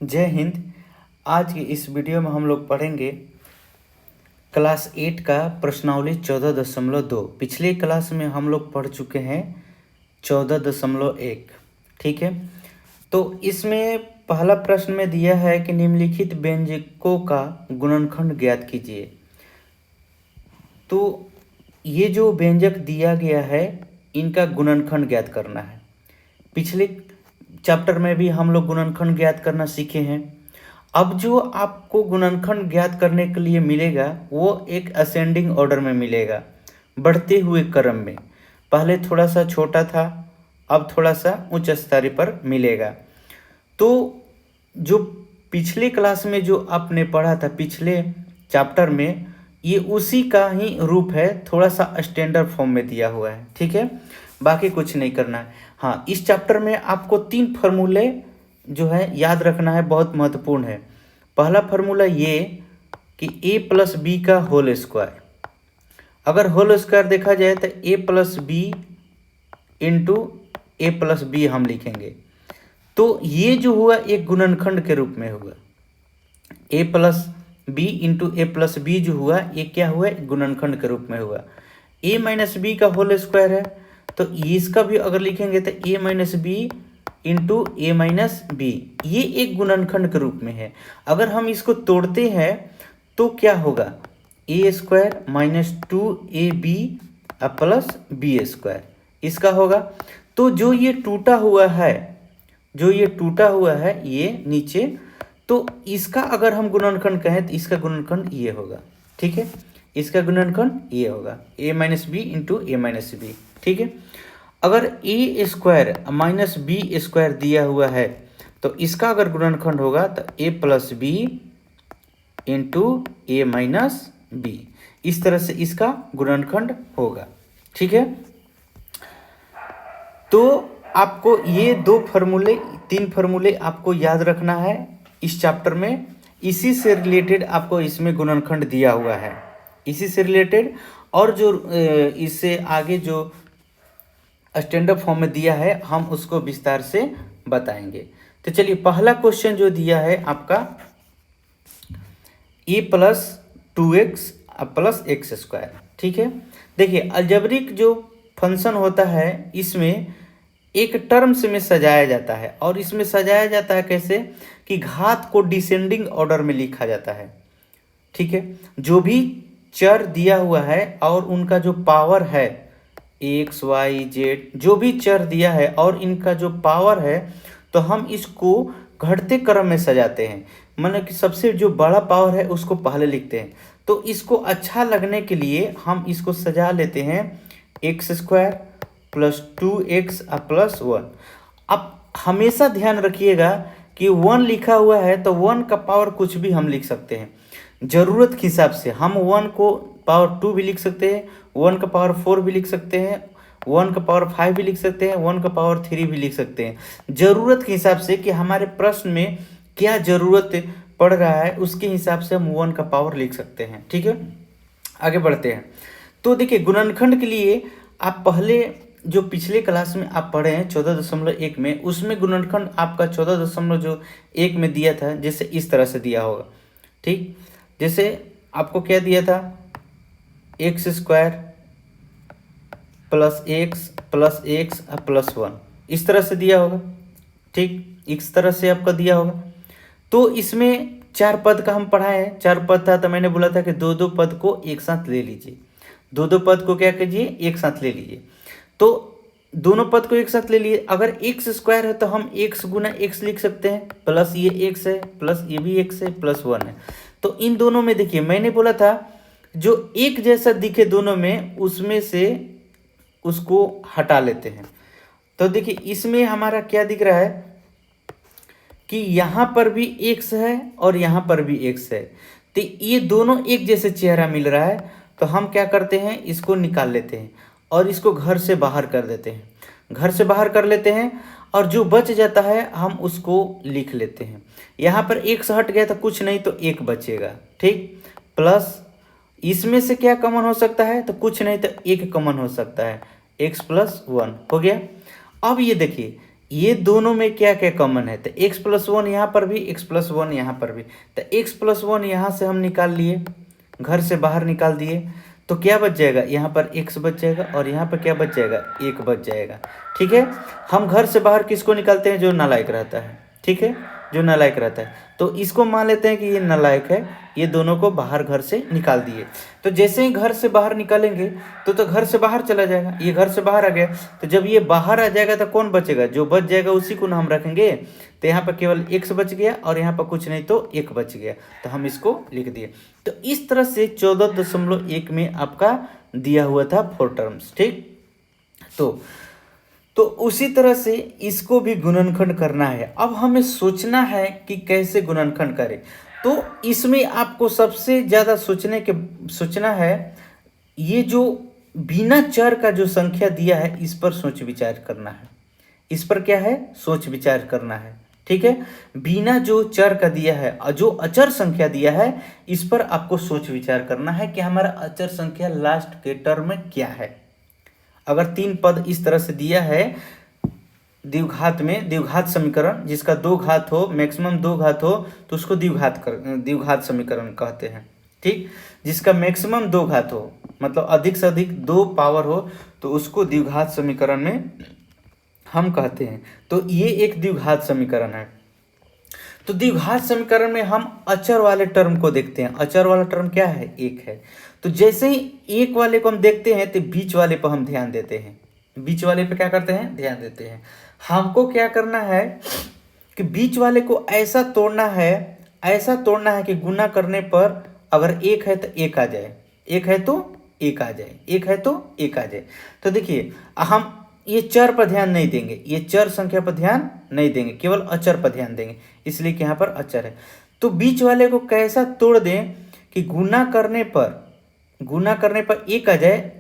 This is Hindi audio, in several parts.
जय हिंद। आज की इस वीडियो में हम लोग पढ़ेंगे क्लास 8 का प्रश्नावली 14.2। पिछले क्लास में हम लोग पढ़ चुके हैं 14.1। ठीक है, तो इसमें पहला प्रश्न में दिया है कि निम्नलिखित व्यंजकों का गुणनखंड ज्ञात कीजिए। तो ये जो व्यंजक दिया गया है इनका गुणनखंड ज्ञात करना है। पिछले चैप्टर में भी हम लोग गुणनखंड ज्ञात करना सीखे हैं। अब जो आपको गुणनखंड ज्ञात करने के लिए मिलेगा वो एक असेंडिंग ऑर्डर में मिलेगा, बढ़ते हुए क्रम में। पहले थोड़ा सा छोटा था, अब थोड़ा सा उच्च स्तरीय पर मिलेगा। तो जो पिछले क्लास में जो आपने पढ़ा था पिछले चैप्टर में, ये उसी का ही रूप है, थोड़ा सा स्टैंडर्ड फॉर्म में दिया हुआ है। ठीक है, बाकी कुछ नहीं करना है। हाँ, इस चैप्टर में आपको 3 फार्मूले जो है याद रखना है, बहुत महत्वपूर्ण है। पहला फार्मूला ये कि a प्लस बी का होल स्क्वायर, अगर होल स्क्वायर देखा जाए तो a plus b into a plus b हम लिखेंगे। तो ये जो हुआ एक गुणनखंड के रूप में हुआ, a plus b into a plus b जो हुआ ये क्या हुआ, गुणनखंड के रूप में हुआ। a माइनस बी का होल स्क्वायर है, तो इसका भी अगर लिखेंगे तो a minus b into a minus b, ये एक गुणनखंड के रूप में है। अगर हम इसको तोड़ते हैं तो क्या होगा, a square minus 2ab plus b square इसका होगा। तो जो ये टूटा हुआ है ये नीचे, तो इसका अगर हम गुणनखंड कहें तो इसका गुणनखंड ये होगा। ठीक है, इसका गुणनखंड ये होगा a minus b into a minus b. ठीक है, अगर a square minus b square दिया हुआ है तो इसका अगर गुणनखंड होगा तो a plus b into a minus b, इस तरह से इसका गुणनखंड होगा। ठीक है, तो आपको ये 3 फार्मूले आपको याद रखना है इस चैप्टर में। इसी से रिलेटेड आपको इसमें गुणनखंड दिया हुआ है, इसी से रिलेटेड। और जो इससे आगे जो स्टैंडर्ड फॉर्म में दिया है हम उसको विस्तार से बताएंगे। तो चलिए, पहला क्वेश्चन जो दिया है आपका a plus 2x plus x square. ठीक है, देखिए अलजेब्रिक जो फंक्शन होता है इसमें एक टर्म्स में सजाया जाता है, और इसमें सजाया जाता है कैसे कि घात को डिसेंडिंग ऑर्डर में लिखा जाता है। ठीक है, जो भी चर दिया हुआ है और उनका जो पावर है एक्स वाई जेड, जो भी चर दिया है और इनका जो पावर है, तो हम इसको घटते क्रम में सजाते हैं। मतलब कि सबसे जो बड़ा पावर है उसको पहले लिखते हैं। तो इसको अच्छा लगने के लिए हम इसको सजा लेते हैं x square plus 2x plus 1। अब हमेशा ध्यान रखिएगा कि 1 लिखा हुआ है तो 1 का पावर कुछ भी हम लिख सकते हैं ज़रूरत के हिसाब से। हम 1 को पावर 2 भी लिख सकते हैं, 1 का पावर 4 भी लिख सकते हैं, 1 का पावर 5 भी लिख सकते हैं, 1 का पावर 3 भी लिख सकते हैं। ज़रूरत के हिसाब से कि हमारे प्रश्न में क्या ज़रूरत पड़ रहा है उसके हिसाब से हम 1 का पावर लिख सकते हैं। ठीक है, आगे बढ़ते हैं। तो देखिए, गुणनखंड के लिए आप पहले जो पिछले क्लास में आप पढ़े हैं 14.1 में, उसमें गुणनखंड आपका 14.1 में दिया था, जैसे इस तरह से दिया होगा। ठीक, जैसे आपको क्या दिया था, x square plus x plus 1, इस तरह से दिया होगा। ठीक, इस तरह से आपका दिया होगा। तो इसमें 4 पद का हम पढ़ाए हैं, 4 पद था, तो मैंने बोला था कि 2-2 पद को एक साथ ले लीजिए। 2-2 पद को क्या कीजिए, एक साथ ले लीजिए। तो दोनों पद को एक साथ ले लिए। अगर एक्स स्क्वायर है तो हम एक्स गुना एक्स लिख सकते हैं, प्लस ये एक्स है प्लस ये भी एक्स है प्लस 1 है। तो इन दोनों में देखिए, मैंने बोला था जो एक जैसा दिखे दोनों में, उसमें से उसको हटा लेते हैं। तो देखिए, इसमें हमारा क्या दिख रहा है कि यहाँ पर भी एक्स है और यहाँ पर भी एक्स है, तो ये दोनों एक जैसे चेहरा मिल रहा है। तो हम क्या करते हैं, इसको निकाल लेते हैं और इसको घर से बाहर कर देते हैं, घर से बाहर कर लेते हैं, और जो बच जाता है हम उसको लिख लेते हैं। यहाँ पर एक्स हट गया तो कुछ नहीं, तो 1 बचेगा। ठीक, प्लस इसमें से क्या कॉमन हो सकता है, तो कुछ नहीं तो 1 कॉमन हो सकता है, x प्लस 1 हो गया। अब ये देखिए, ये दोनों में क्या क्या कॉमन है, तो एक्स प्लस वन यहाँ पर भी, एक्स प्लस वन यहाँ पर भी, तो एक्स प्लस वन यहाँ से हम निकाल लिए, घर से बाहर निकाल दिए, तो क्या बच जाएगा, यहाँ पर एक्स बच जाएगा और यहाँ पर क्या बच जाएगा, एक बच जाएगा। ठीक है, हम घर से बाहर किसको निकालते हैं, जो नालायक रहता है। ठीक है, जो नालायक रहता है, तो इसको मान लेते हैं कि ये नालायक है, ये दोनों को बाहर घर से निकाल दिए। तो जैसे ही घर से बाहर निकालेंगे तो घर से बाहर चला जाएगा, ये घर से बाहर आ गया, तो जब ये बाहर आ जाएगा तो कौन बचेगा, जो बच जाएगा उसी को ना हम रखेंगे। तो यहाँ पर केवल एक्स बच गया और यहाँ पर कुछ नहीं तो एक बच गया, तो हम इसको लिख दिए। तो इस तरह से 14.1 में आपका दिया हुआ था 4 टर्म्स। ठीक, तो उसी तरह से इसको भी गुणनखंड करना है। अब हमें सोचना है कि कैसे गुणनखंड करें। तो इसमें आपको सबसे ज़्यादा सोचना है, ये जो बिना चर का जो संख्या दिया है इस पर सोच विचार करना है। इस पर क्या है, सोच विचार करना है। ठीक है, बिना जो चर का दिया है और जो अचर संख्या दिया है इस पर आपको सोच विचार करना है कि हमारा अचर संख्या लास्ट के टर्म में क्या है। अगर 3 पद इस तरह से दिया है द्विघात में, द्विघात समीकरण जिसका 2 घात हो, मैक्सिमम 2 घात हो तो उसको द्विघात समीकरण कहते हैं। ठीक, जिसका मैक्सिमम 2 घात हो, मतलब अधिक से अधिक 2 पावर हो, तो उसको द्विघात समीकरण में हम कहते हैं। तो ये एक द्विघात समीकरण है। तो द्विघात समीकरण में हम अचर वाले टर्म को देखते हैं। अचर वाला टर्म क्या है, एक है। तो जैसे ही एक वाले को हम देखते हैं तो बीच वाले पर हम ध्यान देते हैं। बीच वाले पे क्या करते हैं, ध्यान देते हैं। हमको क्या करना है कि बीच वाले को ऐसा तोड़ना है कि गुना करने पर अगर एक है तो एक आ जाए, एक है तो एक आ जाए, एक है तो एक आ जाए। तो देखिए, हम ये चर पर ध्यान नहीं देंगे, ये चर संख्या पर ध्यान नहीं देंगे, केवल अचर पर ध्यान देंगे, इसलिए कि यहाँ पर अचर है। तो बीच वाले को कैसा तोड़ दें कि गुना करने पर एक आ जाए,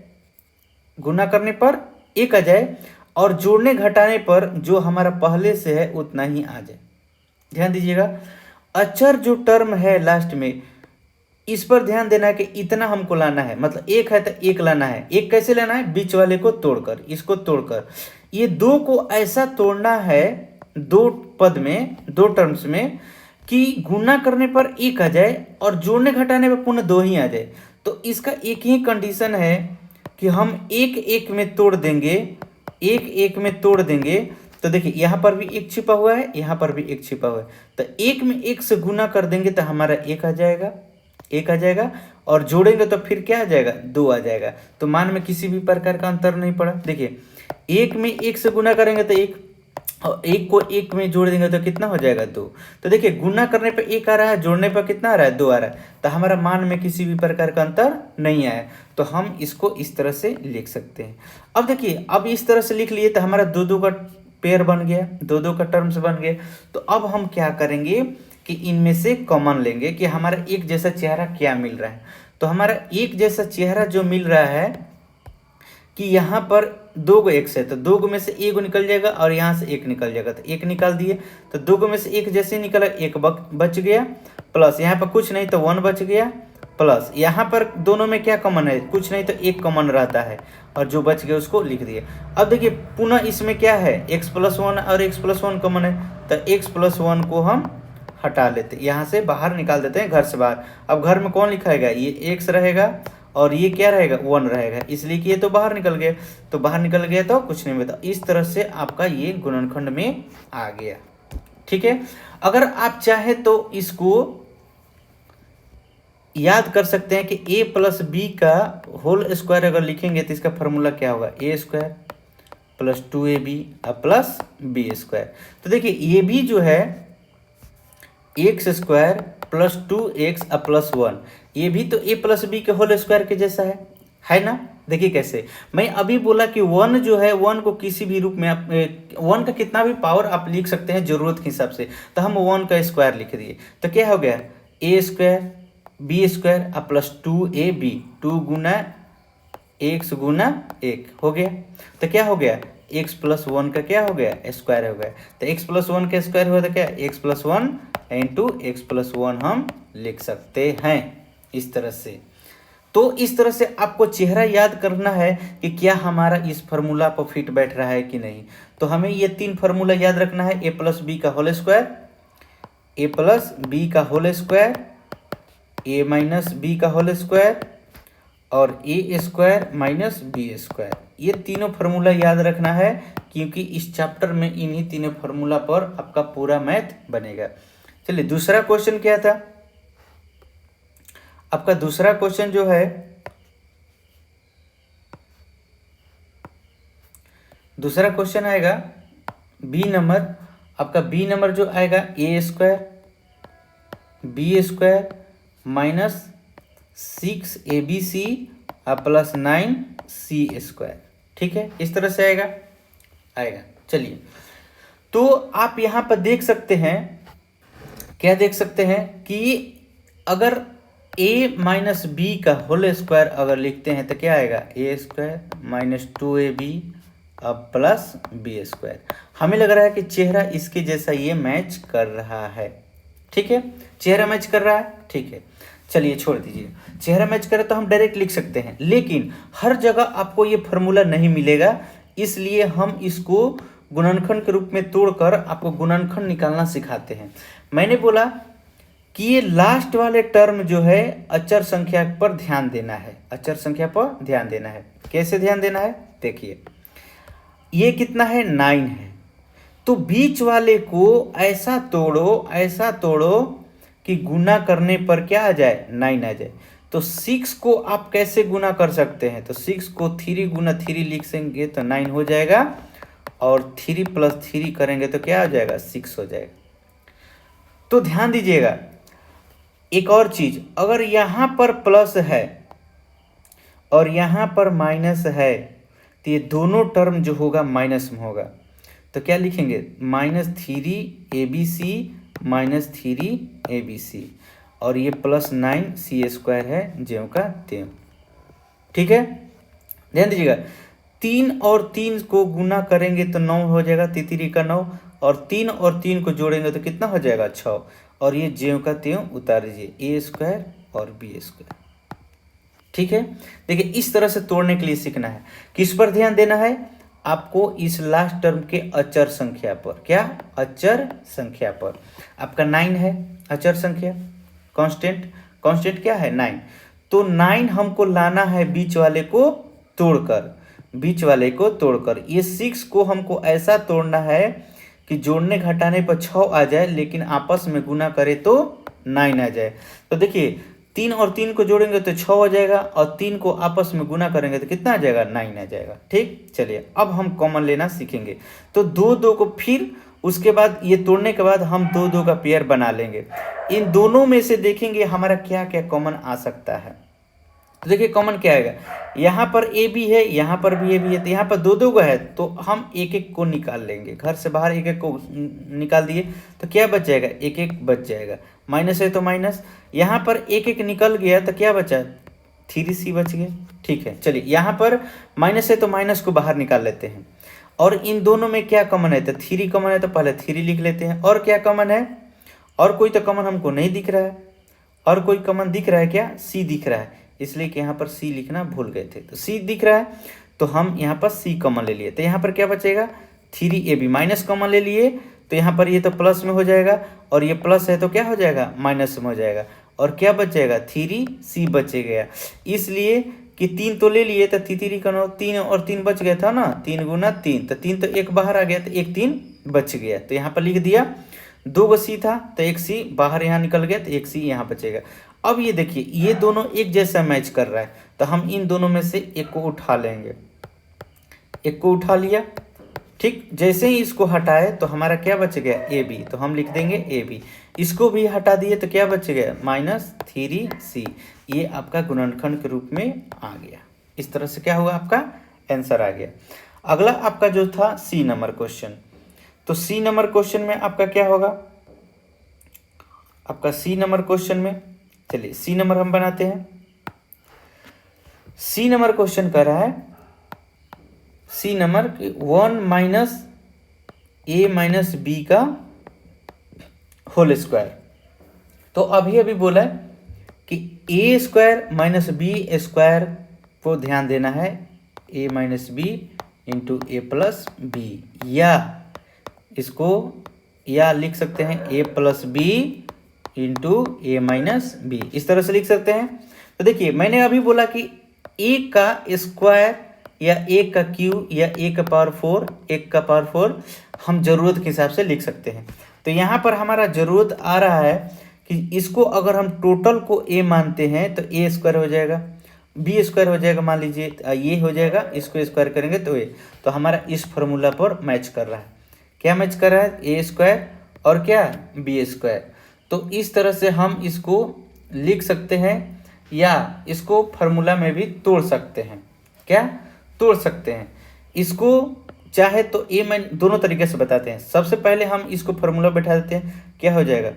गुना करने पर एक आ जाए और जोड़ने घटाने पर जो हमारा पहले से है उतना ही आ जाए। ध्यान दीजिएगा, अचर जो टर्म है लास्ट में इस पर ध्यान देना है कि इतना हमको लाना है, मतलब एक है तो एक लाना है। एक कैसे लाना है, बीच वाले को तोड़कर, इसको तोड़कर। ये 2 को ऐसा तोड़ना है 2 पद में, 2 टर्म्स में, कि गुना करने पर एक आ जाए और जोड़ने घटाने पर पुनः 2 ही आ जाए। तो इसका एक ही कंडीशन है कि हम एक एक में तोड़ देंगे, एक एक में तोड़ देंगे। तो देखिए, यहाँ पर भी एक छिपा हुआ है, यहाँ पर भी एक छिपा हुआ है, तो एक में एक से गुना कर देंगे तो हमारा एक आ जाएगा, एक आ जाएगा, और जोड़ेंगे तो फिर क्या आ जाएगा, 2 आ जाएगा। तो मान में किसी भी प्रकार का अंतर नहीं पड़ा। देखिए, एक में एक से गुना करेंगे तो एक, और एक को एक में जोड़ देंगे तो कितना हो जाएगा, 2। तो देखिए, गुना करने पे एक आ रहा है, जोड़ने पर कितना आ रहा है, 2 आ रहा है। तो हमारा मान में किसी भी प्रकार का अंतर नहीं आया, तो हम इसको इस तरह से लिख सकते हैं। अब देखिए, अब इस तरह से लिख लिए तो हमारा 2-2 का पेयर बन गया, 2-2 का टर्म्स बन गए। तो अब हम क्या करेंगे कि इनमें से कॉमन लेंगे कि हमारा एक जैसा चेहरा क्या मिल रहा है। तो हमारा एक जैसा चेहरा जो मिल रहा है कि यहाँ पर 2 गो एक्स है, तो 2 गो में से एक निकल जाएगा और यहाँ से एक निकल जाएगा, तो एक निकाल दिए। तो 2 गो में से एक जैसे निकला, एक बच गया, प्लस यहाँ पर कुछ नहीं तो 1 बच गया, प्लस यहाँ पर दोनों में क्या कॉमन है, कुछ नहीं तो एक कॉमन रहता है, और जो बच गया उसको लिख दिए। अब देखिए, पुनः इसमें क्या है, x + 1 और x + 1 कॉमन है, तो x + 1 को हम हटा लेते, यहाँ से बाहर निकाल देते हैं, घर से बाहर। अब घर में कौन लिखाएगा, ये x रहेगा और ये क्या रहेगा, 1 रहेगा, इसलिए कि ये तो बाहर निकल गया, तो बाहर निकल गया तो कुछ नहीं बता। इस तरह से आपका ये गुणनखंड में आ गया। ठीक है, अगर आप चाहे तो इसको याद कर सकते हैं कि a + b का होल स्क्वायर अगर लिखेंगे तो इसका फॉर्मूला क्या होगा, a² + 2ab + b²। तो देखिए, ये भी जो है x² + 2x + 1, ये भी तो a + b के होल स्क्वायर के जैसा है ना। देखिए कैसे, मैं अभी बोला कि 1 जो है, 1 को किसी भी रूप में आप 1 का कितना भी पावर आप लिख सकते हैं जरूरत के हिसाब से, तो हम 1 का स्क्वायर लिख दिए, तो क्या हो गया, a² b² + 2ab, 2 गुना x गुना 1 हो गया। तो क्या हो गया, x + 1 का क्या हो गया, स्क्वायर हो गया। तो x + 1 का स्क्वायर हुआ तो क्या, x + 1 × x + 1 हम लिख सकते हैं इस तरह से। तो इस तरह से आपको चेहरा याद करना है कि क्या हमारा इस फार्मूला पर फिट बैठ रहा है कि नहीं। तो हमें ये 3 फार्मूला याद रखना है, ए प्लस बी का होल स्क्वायर, ए प्लस बी का होल स्क्वायर, ए माइनस बी का होल स्क्वायर और ए स्क्वायर माइनस बी स्क्वायर। ये तीनों फार्मूला याद रखना है, क्योंकि इस चैप्टर में इन्हीं तीनों फार्मूला पर आपका पूरा मैथ बनेगा। चलिए दूसरा क्वेश्चन क्या था आपका। दूसरा क्वेश्चन जो है, दूसरा क्वेश्चन आएगा बी नंबर। आपका बी नंबर जो आएगा a square b square minus 6abc plus 9c square. ठीक है, इस तरह से आएगा। चलिए, तो आप यहां पर देख सकते हैं, क्या देख सकते हैं कि अगर a माइनस बी का होल स्क्वायर अगर लिखते हैं तो क्या आएगा, a square minus 2ab plus b square. हमें लग रहा है कि चेहरा इसके जैसा ये मैच कर रहा है। ठीक है, चेहरा मैच कर रहा है। ठीक है, चलिए छोड़ दीजिए, चेहरा मैच करे तो हम डायरेक्ट लिख सकते हैं, लेकिन हर जगह आपको ये फार्मूला नहीं मिलेगा, इसलिए हम इसको गुणनखंड के रूप में तोड़कर आपको गुणनखंड निकालना सिखाते हैं। मैंने बोला कि ये लास्ट वाले टर्म जो है अचर संख्या पर ध्यान देना है, अचर संख्या पर ध्यान देना है। कैसे ध्यान देना है, देखिए ये कितना है, 9 है, तो बीच वाले को ऐसा तोड़ो कि गुना करने पर क्या आ जाए, 9 आ जाए। तो 6 को आप कैसे गुना कर सकते हैं, तो 6 को 3 गुना 3 लिख देंगे तो 9 हो जाएगा, और 3 प्लस 3 करेंगे तो क्या आ जाएगा, 6 हो जाएगा। तो ध्यान दीजिएगा एक और चीज, अगर यहां पर प्लस है और यहां पर माइनस है तो ये दोनों टर्म जो होगा माइनस में होगा। तो क्या लिखेंगे, -3abc माइनस 3abc, और ये प्लस 9c स्क्वायर है ज्यों का त्यों। ठीक है, ध्यान दीजिएगा, 3 और 3 को गुना करेंगे तो 9 हो जाएगा, 3 का 9, और 3 और 3 को जोड़ेंगे तो कितना हो जाएगा, 6, और ये ज्यों का त्यों उतार दीजिए, ए स्क्वायर और बी स्क्वायर। ठीक है, देखिए इस तरह से तोड़ने के लिए सीखना है। किस पर ध्यान देना है आपको, इस लास्ट टर्म के अचर संख्या पर। क्या, अचर संख्या पर। आपका 9 है अचर संख्या, कांस्टेंट क्या है, 9। तो 9 हमको लाना है बीच वाले को तोड़कर, ये 6 को हमको ऐसा तोड़ना है कि जोड़ने घटाने पर 6 आ जाए, लेकिन आपस में गुना करे तो 9 आ जाए। तो देखिए 3 और 3 को जोड़ेंगे तो 6 हो जाएगा, और 3 को आपस में गुना करेंगे तो कितना आ जाएगा, 9 आ जाएगा। ठीक, चलिए अब हम कॉमन लेना सीखेंगे। तो 2 को फिर उसके बाद ये तोड़ने के बाद हम 2 का पेयर बना लेंगे। इन दोनों में से देखेंगे हमारा क्या क्या कॉमन आ सकता है। तो देखिए कॉमन क्या आएगा, यहाँ पर ए बी है, यहाँ पर भी ए बी है, तो यहाँ पर 2 का है, तो हम 1 को निकाल लेंगे। घर से बाहर 1 को निकाल दिए तो क्या बच जाएगा, 1 बच जाएगा। माइनस है तो माइनस, यहाँ पर 1 निकल गया तो क्या बचा, 3c बच गया। ठीक है, चलिए यहाँ पर माइनस है तो माइनस को बाहर निकाल लेते हैं, और इन दोनों में क्या कॉमन है, तो 3 कॉमन है, तो पहले 3 लिख लेते हैं। और क्या कॉमन है, और कोई तो कॉमन हमको नहीं दिख रहा है, और कोई कॉमन दिख रहा है क्या, c दिख रहा है, इसलिए कि यहाँ पर c लिखना भूल गए थे। तो c दिख रहा है तो हम यहाँ पर c कॉमन ले लिए, तो यहाँ पर क्या बचेगा, 3ab माइनस कॉमन ले लिए, तो यहाँ पर ये तो प्लस में हो जाएगा, और ये प्लस है तो क्या हो जाएगा, माइनस में हो जाएगा, और क्या बच जाएगा, 3c बचे गया। इसलिए कि 3 तो ले लिए तो 3 का 9, 3 और 3 बच गया था ना, 3 गुना 3, तो 3 तो 1 बाहर आ गया, तो 1 3 बच गया, तो यहाँ पर लिख दिया। 2 c था तो 1 c बाहर यहाँ निकल गया, तो 1 c यहाँ बचेगा। अब ये देखिए ये दोनों एक जैसा मैच कर रहा है, तो हम इन दोनों में से एक को उठा लेंगे। एक को उठा लिया, ठीक, जैसे ही इसको हटाए तो हमारा क्या बच गया, ए बी, तो हम लिख देंगे ए बी। इसको भी हटा दिए तो क्या बच गया, -3c। ये आपका गुणनखंड के रूप में आ गया। इस तरह से क्या हुआ, आपका आंसर आ गया। अगला आपका जो था सी नंबर क्वेश्चन, तो सी नंबर क्वेश्चन में आपका क्या होगा, आपका सी नंबर क्वेश्चन में, चलिए सी नंबर हम बनाते हैं। सी नंबर क्वेश्चन कर रहा है, सी नंबर 1 माइनस ए माइनस बी का होल स्क्वायर। तो अभी बोला है कि ए स्क्वायर माइनस बी स्क्वायर को ध्यान देना है, ए minus b into a plus B, या इसको या लिख सकते हैं a plus b into a minus b, इस तरह से लिख सकते हैं। तो देखिए मैंने अभी बोला कि ए का स्क्वायर या ए का क्यू या ए का पावर 4, एक का पावर 4 हम ज़रूरत के हिसाब से लिख सकते हैं। तो यहाँ पर हमारा ज़रूरत आ रहा है कि इसको अगर हम टोटल को ए मानते हैं तो ए स्क्वायर हो जाएगा, बी स्क्वायर हो जाएगा, मान लीजिए ये हो जाएगा, इसको स्क्वायर करेंगे तो ए, तो हमारा इस फॉर्मूला पर मैच कर रहा है। क्या मैच कर रहा है? ए स्क्वायर और क्या बी स्क्वायर। तो इस तरह से हम इसको लिख सकते हैं या इसको फार्मूला में भी तोड़ सकते हैं। क्या तोड़ सकते हैं? इसको चाहे तो ए मैं दोनों तरीके से बताते हैं। सबसे पहले हम इसको फार्मूला बैठा देते हैं, क्या हो जाएगा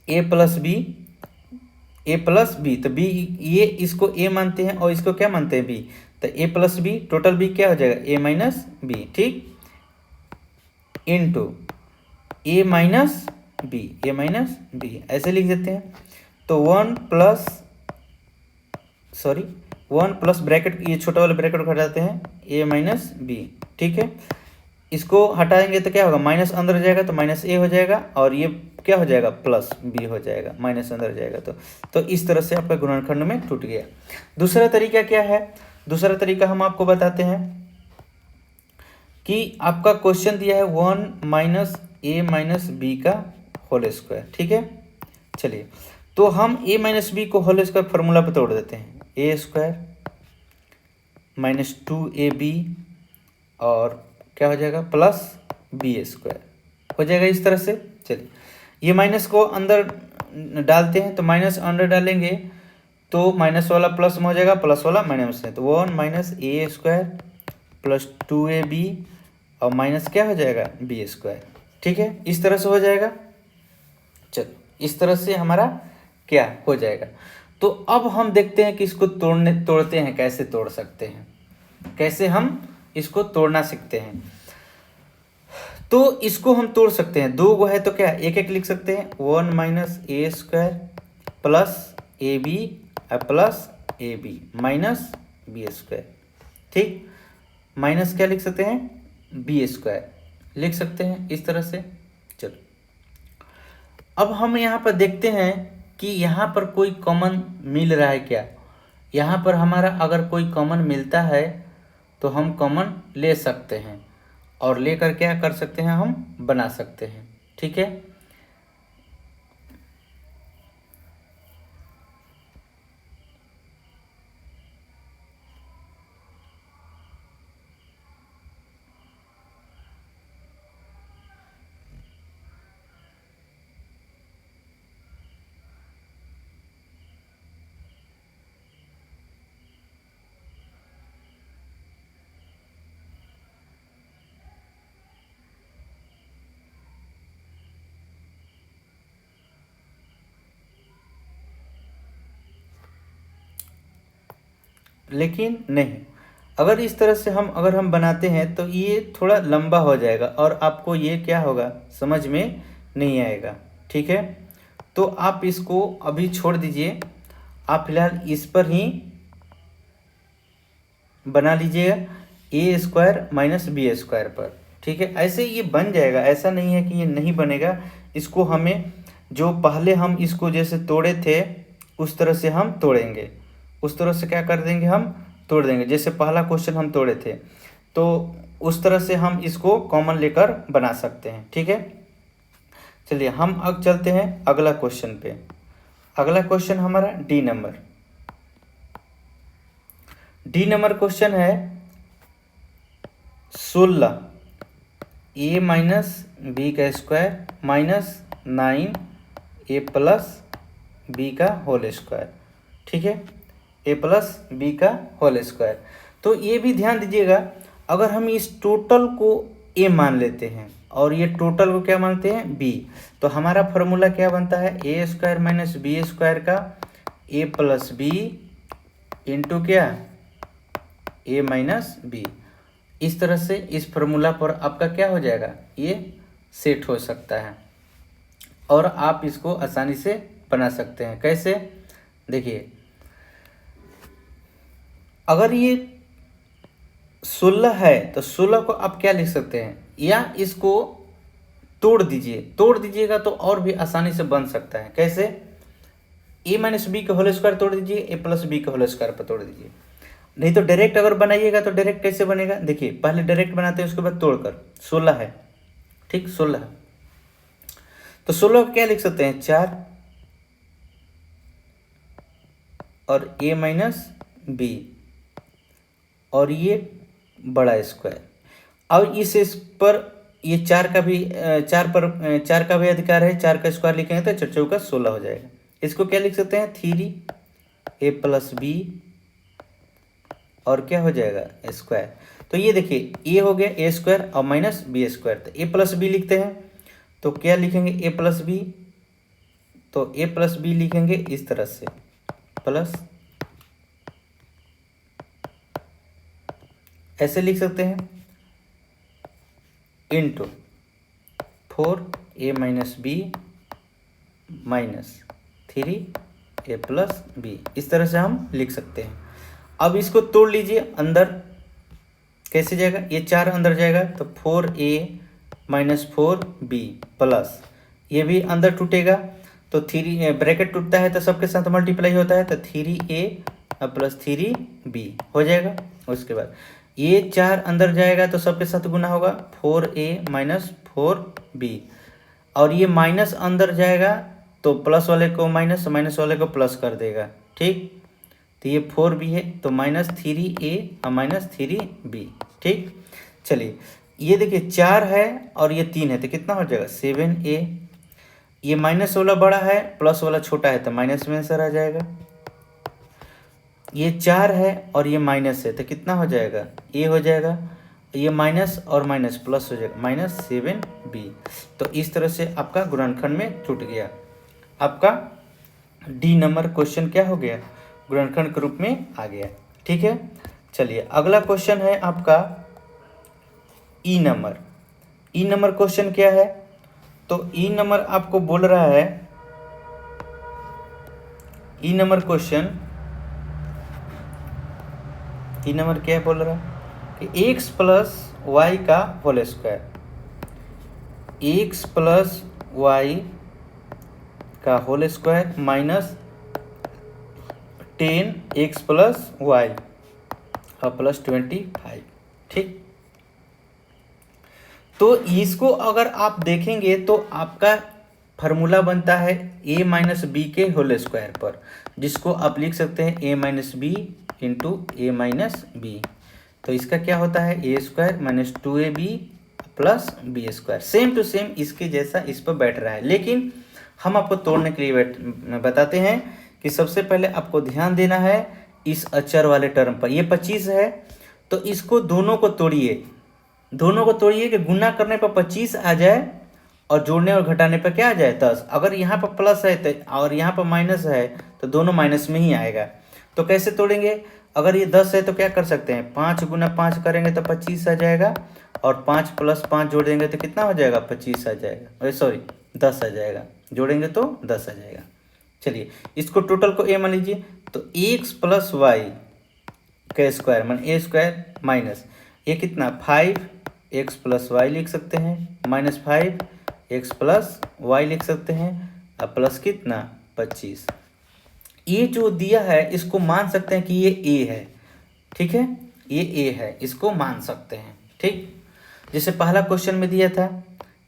ए प्लस बी, तो बी ये इसको ए मानते हैं और इसको क्या मानते हैं बी, तो ए प्लस बी, टोटल बी क्या हो जाएगा ए माइनस बी, ठीक, इनटू ए माइनस बी, ऐसे लिख देते हैं। तो 1 प्लस ब्रैकेट, ये छोटा वाला ब्रैकेट को हटाते हैं, ए माइनस बी, ठीक है। इसको हटाएंगे तो क्या होगा, माइनस अंदर जाएगा तो माइनस ए हो जाएगा, और ये क्या हो जाएगा प्लस बी हो जाएगा, माइनस अंदर जाएगा तो इस तरह से आपका गुणनखंड में टूट गया। दूसरा तरीका क्या है? दूसरा तरीका हम आपको बताते हैं कि आपका क्वेश्चन दिया है 1 माइनस ए माइनस बी का होल स्क्वायर, ठीक है। चलिए तो हम ए माइनस बी को होल स्क्वायर फॉर्मूला पर तोड़ देते हैं, ए स्क्वायर माइनस 2ab और क्या हो जाएगा प्लस बी स्क्वायर हो जाएगा, इस तरह से। चलिए ये माइनस को अंदर डालते हैं, तो माइनस अंदर डालेंगे तो माइनस वाला प्लस में हो जाएगा, प्लस वाला माइनस में, तो 1 minus a square plus 2ab और माइनस क्या हो जाएगा बी स्क्वायर, ठीक है, इस तरह से हो जाएगा। चलो इस तरह से हमारा क्या हो जाएगा। तो अब हम देखते हैं कि इसको तोड़ते हैं, कैसे तोड़ सकते हैं, कैसे हम इसको तोड़ना सीखते हैं। तो इसको हम तोड़ सकते हैं, दो गो है तो क्या एक एक लिख सकते हैं, 1 minus a square plus a b plus a b minus b square, ठीक, माइनस क्या लिख सकते हैं बी स्क्वायर लिख सकते हैं, इस तरह से। चलो अब हम यहाँ पर देखते हैं कि यहाँ पर कोई कॉमन मिल रहा है क्या। यहाँ पर हमारा अगर कोई कॉमन मिलता है तो हम कॉमन ले सकते हैं और लेकर क्या कर सकते हैं, हम बना सकते हैं, ठीक है। लेकिन नहीं, अगर इस तरह से अगर हम बनाते हैं तो ये थोड़ा लंबा हो जाएगा और आपको ये क्या होगा समझ में नहीं आएगा, ठीक है। तो आप इसको अभी छोड़ दीजिए, आप फिलहाल इस पर ही बना लीजिएगा ए स्क्वायर माइनस बी स्क्वायर पर, ठीक है। ऐसे ये बन जाएगा, ऐसा नहीं है कि ये नहीं बनेगा। इसको हमें जो पहले हम इसको जैसे तोड़े थे उस तरह से हम तोड़ेंगे, उस तरह से क्या कर देंगे हम तोड़ देंगे, जैसे पहला क्वेश्चन हम तोड़े थे तो उस तरह से हम इसको कॉमन लेकर बना सकते हैं, ठीक है। चलिए हम अब चलते हैं अगला क्वेश्चन पे। अगला क्वेश्चन हमारा डी नंबर क्वेश्चन है 16 ए माइनस बी का स्क्वायर माइनस 9 ए प्लस बी का होल स्क्वायर, ठीक है, ए प्लस बी का होल स्क्वायर। तो ये भी ध्यान दीजिएगा, अगर हम इस टोटल को ए मान लेते हैं और ये टोटल को क्या मानते हैं बी, तो हमारा फॉर्मूला क्या बनता है a square minus b square का ए प्लस बी इंटू क्या ए माइनस बी। इस तरह से इस फॉर्मूला पर आपका क्या हो जाएगा, ये सेट हो सकता है और आप इसको आसानी से बना सकते हैं। कैसे? देखिए अगर ये 16 है तो 16 को आप क्या लिख सकते हैं, या इसको तोड़ दीजिए, तोड़ दीजिएगा तो और भी आसानी से बन सकता है। कैसे? ए माइनस बी का होल स्क्वायर तोड़ दीजिए, ए प्लस बी का होल स्क्वायर पर तोड़ दीजिए। नहीं तो डायरेक्ट अगर बनाइएगा तो डायरेक्ट कैसे बनेगा, देखिए पहले डायरेक्ट बनाते हैं उसके बाद तोड़कर। 16 है, ठीक, 16 है तो 16 को क्या लिख सकते हैं, 4 और ए माइनस बी और ये बड़ा स्क्वायर। अब इस पर ये 4 का भी 4 का भी अधिकार है, 4 का स्क्वायर लिखेंगे तो 4 चौका 16 हो जाएगा। इसको क्या लिख सकते हैं, 3 ए प्लस बी और क्या हो जाएगा स्क्वायर। तो ये देखिए ए हो गया ए स्क्वायर और माइनस बी स्क्वायर, तो ए प्लस बी लिखते हैं तो क्या लिखेंगे ए प्लस बी, तो ए प्लस बी लिखेंगे इस तरह से, प्लस ऐसे लिख सकते हैं इंटू 4 ए माइनस बी माइनस 3 ए प्लस बी, इस तरह से हम लिख सकते हैं। अब इसको तोड़ लीजिए, अंदर कैसे जाएगा, ये 4 अंदर जाएगा तो 4a माइनस 4b प्लस ये भी अंदर टूटेगा तो 3 ब्रैकेट टूटता है तो सबके साथ मल्टीप्लाई होता है तो 3a प्लस 3b हो जाएगा। उसके बाद ये 4 अंदर जाएगा तो सबके साथ गुना होगा 4a माइनस 4b और ये माइनस अंदर जाएगा तो प्लस वाले को माइनस, माइनस वाले को प्लस कर देगा, ठीक। तो ये 4b है तो माइनस 3a और माइनस 3b, ठीक। चलिए ये देखिए 4 है और ये 3 है तो कितना हो जाएगा 7a, ये माइनस वाला बड़ा है प्लस वाला छोटा है तो माइनस में आंसर आ जाएगा। ये 4 है और ये माइनस है तो कितना हो जाएगा a हो जाएगा, ये माइनस और माइनस प्लस हो जाएगा माइनस 7b। तो इस तरह से आपका गुणनखंड में टूट गया, आपका डी नंबर क्वेश्चन क्या हो गया, गुणनखंड के रूप में आ गया, ठीक है। चलिए अगला क्वेश्चन है आपका E number. E number question क्या है, तो ई नंबर आपको बोल रहा है, E number question, E number क्या बोल रहा है कि x प्लस वाई का whole square, x plus y का whole square minus 10x plus y और प्लस 25, ठीक। तो इसको अगर आप देखेंगे तो आपका फार्मूला बनता है a माइनस बी के होल स्क्वायर पर, जिसको आप लिख सकते हैं a minus b into a minus b. तो इसका क्या होता है a square minus 2ab plus b square, same to same इसके जैसा इस पर बैठ रहा है। लेकिन हम आपको तोड़ने के लिए बताते हैं कि सबसे पहले आपको ध्यान देना है इस अचर वाले टर्म पर। ये 25 है तो इसको दोनों को तोड़िए, दोनों को तोड़िए कि गुना करने पर 25 आ जाए और जोड़ने और घटाने पर क्या आ जाए 10। अगर यहाँ पर प्लस है तो और यहाँ पर माइनस है तो दोनों माइनस में ही आएगा। तो कैसे तोड़ेंगे, अगर ये 10 है तो क्या कर सकते हैं 5 गुना 5 करेंगे तो 25 आ जाएगा और 5 प्लस 5 जोड़ देंगे तो कितना हो जाएगा 25 आ जाएगा, सॉरी 10 आ जाएगा, जोड़ेंगे तो 10 आ जाएगा। चलिए इसको टोटल को ए मान लीजिए तो x प्लस वाई का स्क्वायर मान ए स्क्वायर माइनस ये कितना 5x प्लस वाई लिख सकते हैं, माइनस 5x प्लस वाई लिख सकते हैं अब प्लस कितना 25। ये जो दिया है इसको मान सकते हैं कि ये a है, ठीक है, ये a है, इसको मान सकते हैं, ठीक। जैसे पहला क्वेश्चन में दिया था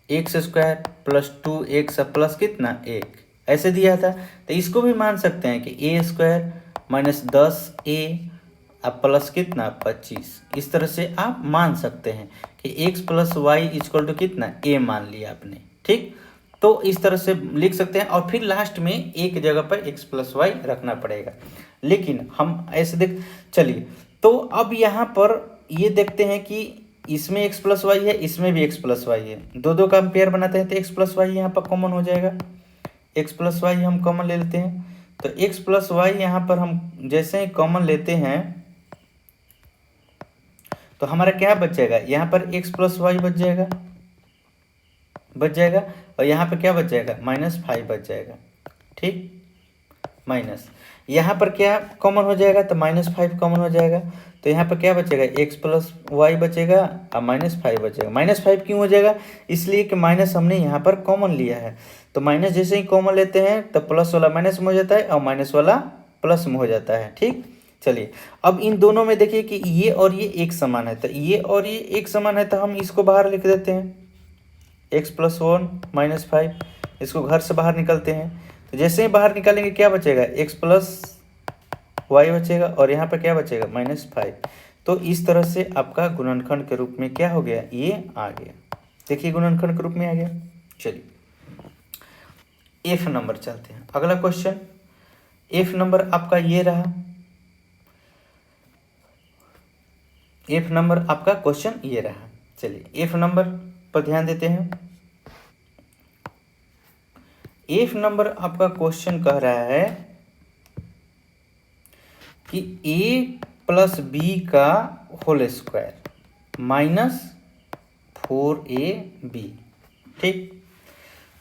x square plus 2x plus कितना 1 ऐसे दिया था, तो इसको भी मान सकते हैं कि a स्क्वायर माइनस 10a अब प्लस कितना 25। इस तरह से आप मान सकते हैं कि x plus y equal to कितना a मान लिया आपने, ठीक। तो इस तरह से लिख सकते हैं और फिर लास्ट में एक जगह पर x प्लस वाई रखना पड़ेगा। लेकिन हम ऐसे देख, चलिए तो अब यहाँ पर ये देखते हैं कि इसमें x प्लस वाई है, इसमें भी x प्लस वाई है, दो दो का पेयर बनाते हैं तो x प्लस वाई यहाँ पर कॉमन हो जाएगा, x प्लस वाई हम कॉमन ले लेते हैं। तो x प्लस वाई यहाँ पर हम जैसे ही कॉमन लेते हैं तो हमारा क्या बच जाएगा, यहाँ पर x प्लस वाई बच जाएगा और यहाँ पर क्या बच जाएगा -5 बच जाएगा, ठीक। माइनस, यहाँ पर क्या कॉमन हो जाएगा, तो -5 कॉमन हो जाएगा, तो यहाँ पर क्या बचेगा, x प्लस वाई बचेगा और -5 बचेगा। -5 क्यों हो जाएगा, इसलिए कि माइनस हमने यहाँ पर कॉमन लिया है, तो माइनस जैसे ही कॉमन लेते हैं तो प्लस वाला माइनस में हो जाता है और माइनस वाला प्लस में हो जाता है। ठीक, चलिए अब इन दोनों में देखिए कि ये और ये एक समान है, तो ये और ये एक समान है, तो हम इसको बाहर लिख देते हैं, x प्लस 1 -5, इसको घर से बाहर निकलते हैं, तो जैसे ही बाहर निकालेंगे क्या बचेगा, x प्लस वाई बचेगा और यहाँ पे क्या बचेगा, -5। तो इस तरह से आपका गुणनखंड के रूप में क्या हो गया, ये आ गया। देखिए गुणनखंड के रूप में आ गया। चलिए एफ नंबर चलते हैं, अगला क्वेश्चन। एफ नंबर आपका ये रहा, एफ नंबर आपका क्वेश्चन ये रहा। चलिए एफ नंबर पर ध्यान देते हैं। एफ नंबर आपका क्वेश्चन कह रहा है कि a प्लस बी का होल स्क्वायर माइनस 4ab। ठीक,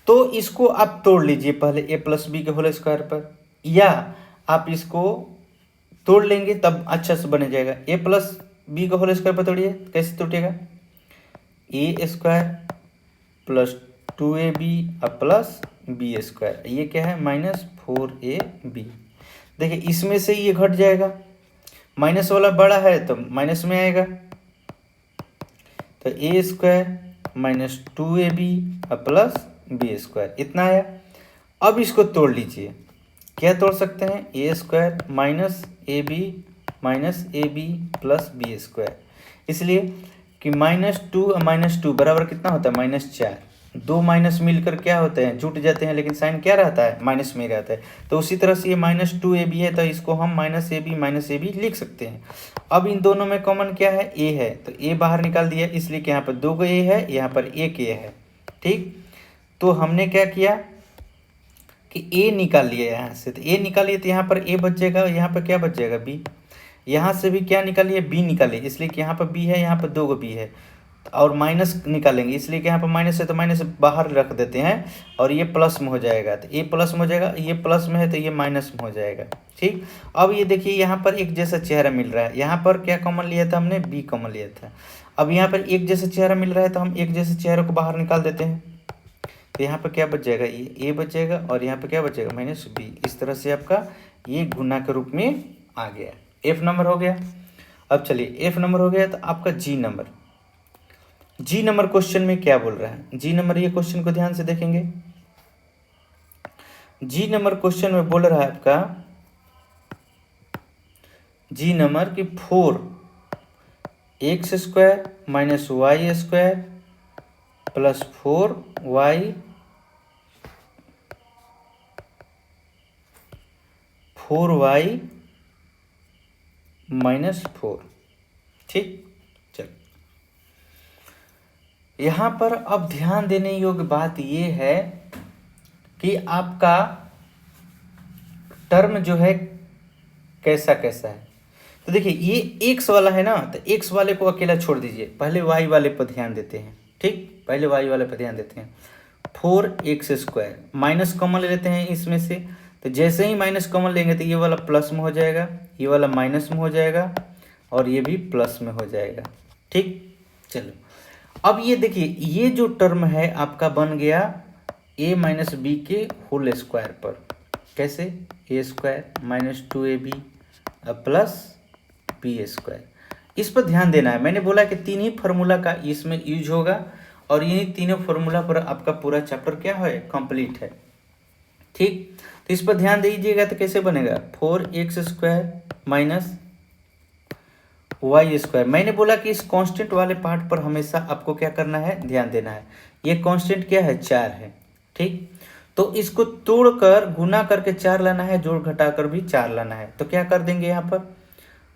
तो इसको आप तोड़ लीजिए पहले a प्लस बी के होल स्क्वायर पर, या आप इसको तोड़ लेंगे तब अच्छा से बन जाएगा। a प्लस बी का होल स्क्वायर पर तोड़िए, कैसे टूटेगा, a स्क्वायर प्लस 2ab और प्लस बी स्क्वायर, ये क्या है -4ab। देखिए इसमें से ये घट जाएगा, माइनस वाला बड़ा है तो माइनस में आएगा, तो a स्क्वायर माइनस 2ab और प्लस बी स्क्वायर, इतना आया। अब इसको तोड़ लीजिए, क्या तोड़ सकते हैं, a square minus a b plus b square, इसलिए कि -2 बराबर कितना होता है, -4। दो माइनस मिलकर क्या होते हैं, जुट जाते हैं, लेकिन साइन क्या रहता है, माइनस में रहता है। तो उसी तरह से ये -2ab है, तो इसको हम -ab लिख सकते हैं। अब इन दोनों में कॉमन क्या है, a है, तो a बाहर निकाल दिया, इसलिए कि यहाँ पर 2 a है, यहाँ पर 1 a है। ठीक, तो हमने क्या किया कि a निकाल लिया यहाँ से, तो a निकालिए तो यहाँ पर a बच जाएगा, यहाँ पर क्या बच जाएगा, b। यहाँ से भी क्या निकालिए, b निकालिए, इसलिए कि यहाँ पर b है, यहाँ पर 2 b है, और माइनस निकालेंगे, इसलिए कि यहाँ पर माइनस है तो माइनस बाहर रख देते हैं, और ये प्लस में हो जाएगा, तो ये प्लस में हो जाएगा, ये प्लस में है तो ये माइनस में हो जाएगा। ठीक, अब ये देखिए यहाँ पर एक जैसा चेहरा मिल रहा है, यहाँ पर क्या कॉमन लिया था हमने, बी कॉमन लिया था। अब यहाँ पर एक जैसा चेहरा मिल रहा है, तो हम एक जैसे चेहरे को बाहर निकाल देते हैं, तो यहाँ पर क्या बच जाएगा, ये ए बचेगा, और यहाँ पर क्या बचेगा, -b। इस तरह से आपका ये गुना के रूप में आ गया। एफ नंबर हो गया। अब चलिए एफ नंबर हो गया, तो आपका जी नंबर, जी नंबर क्वेश्चन में क्या बोल रहा है, जी नंबर ये क्वेश्चन को ध्यान से देखेंगे। जी नंबर क्वेश्चन में बोल रहा है आपका, जी नंबर की 4x² minus y² plus 4y -4। ठीक, चल यहाँ पर अब ध्यान देने योग्य बात ये है कि आपका टर्म जो है कैसा कैसा है। तो देखिए ये x वाला है ना, तो x वाले को अकेला छोड़ दीजिए, पहले y वाले पर ध्यान देते हैं। ठीक, पहले y वाले पर ध्यान देते हैं। 4x² माइनस कॉमन ले लेते हैं इसमें से, तो जैसे ही माइनस कॉमन लेंगे तो ये वाला प्लस में हो जाएगा, ये वाला माइनस में हो जाएगा, और ये भी प्लस में हो जाएगा। ठीक, चलो अब ये देखिए ये जो टर्म है आपका बन गया a माइनस बी के होल स्क्वायर पर, कैसे, a² minus 2ab plus b²। इस पर ध्यान देना है, मैंने बोला कि तीन ही फार्मूला का इसमें यूज होगा, और यही तीनों फार्मूला पर आपका पूरा चैप्टर क्या है, कंप्लीट है। ठीक, तो इस पर ध्यान दीजिएगा, तो कैसे बनेगा, 4x² माइनस y²। मैंने बोला कि इस कांस्टेंट वाले पार्ट पर हमेशा आपको क्या करना है, ध्यान देना है। ये कांस्टेंट क्या है, 4 है। ठीक, तो इसको तोड़कर गुना करके 4 लाना है, जोड़ घटाकर भी 4 लाना है, तो क्या कर देंगे यहाँ पर,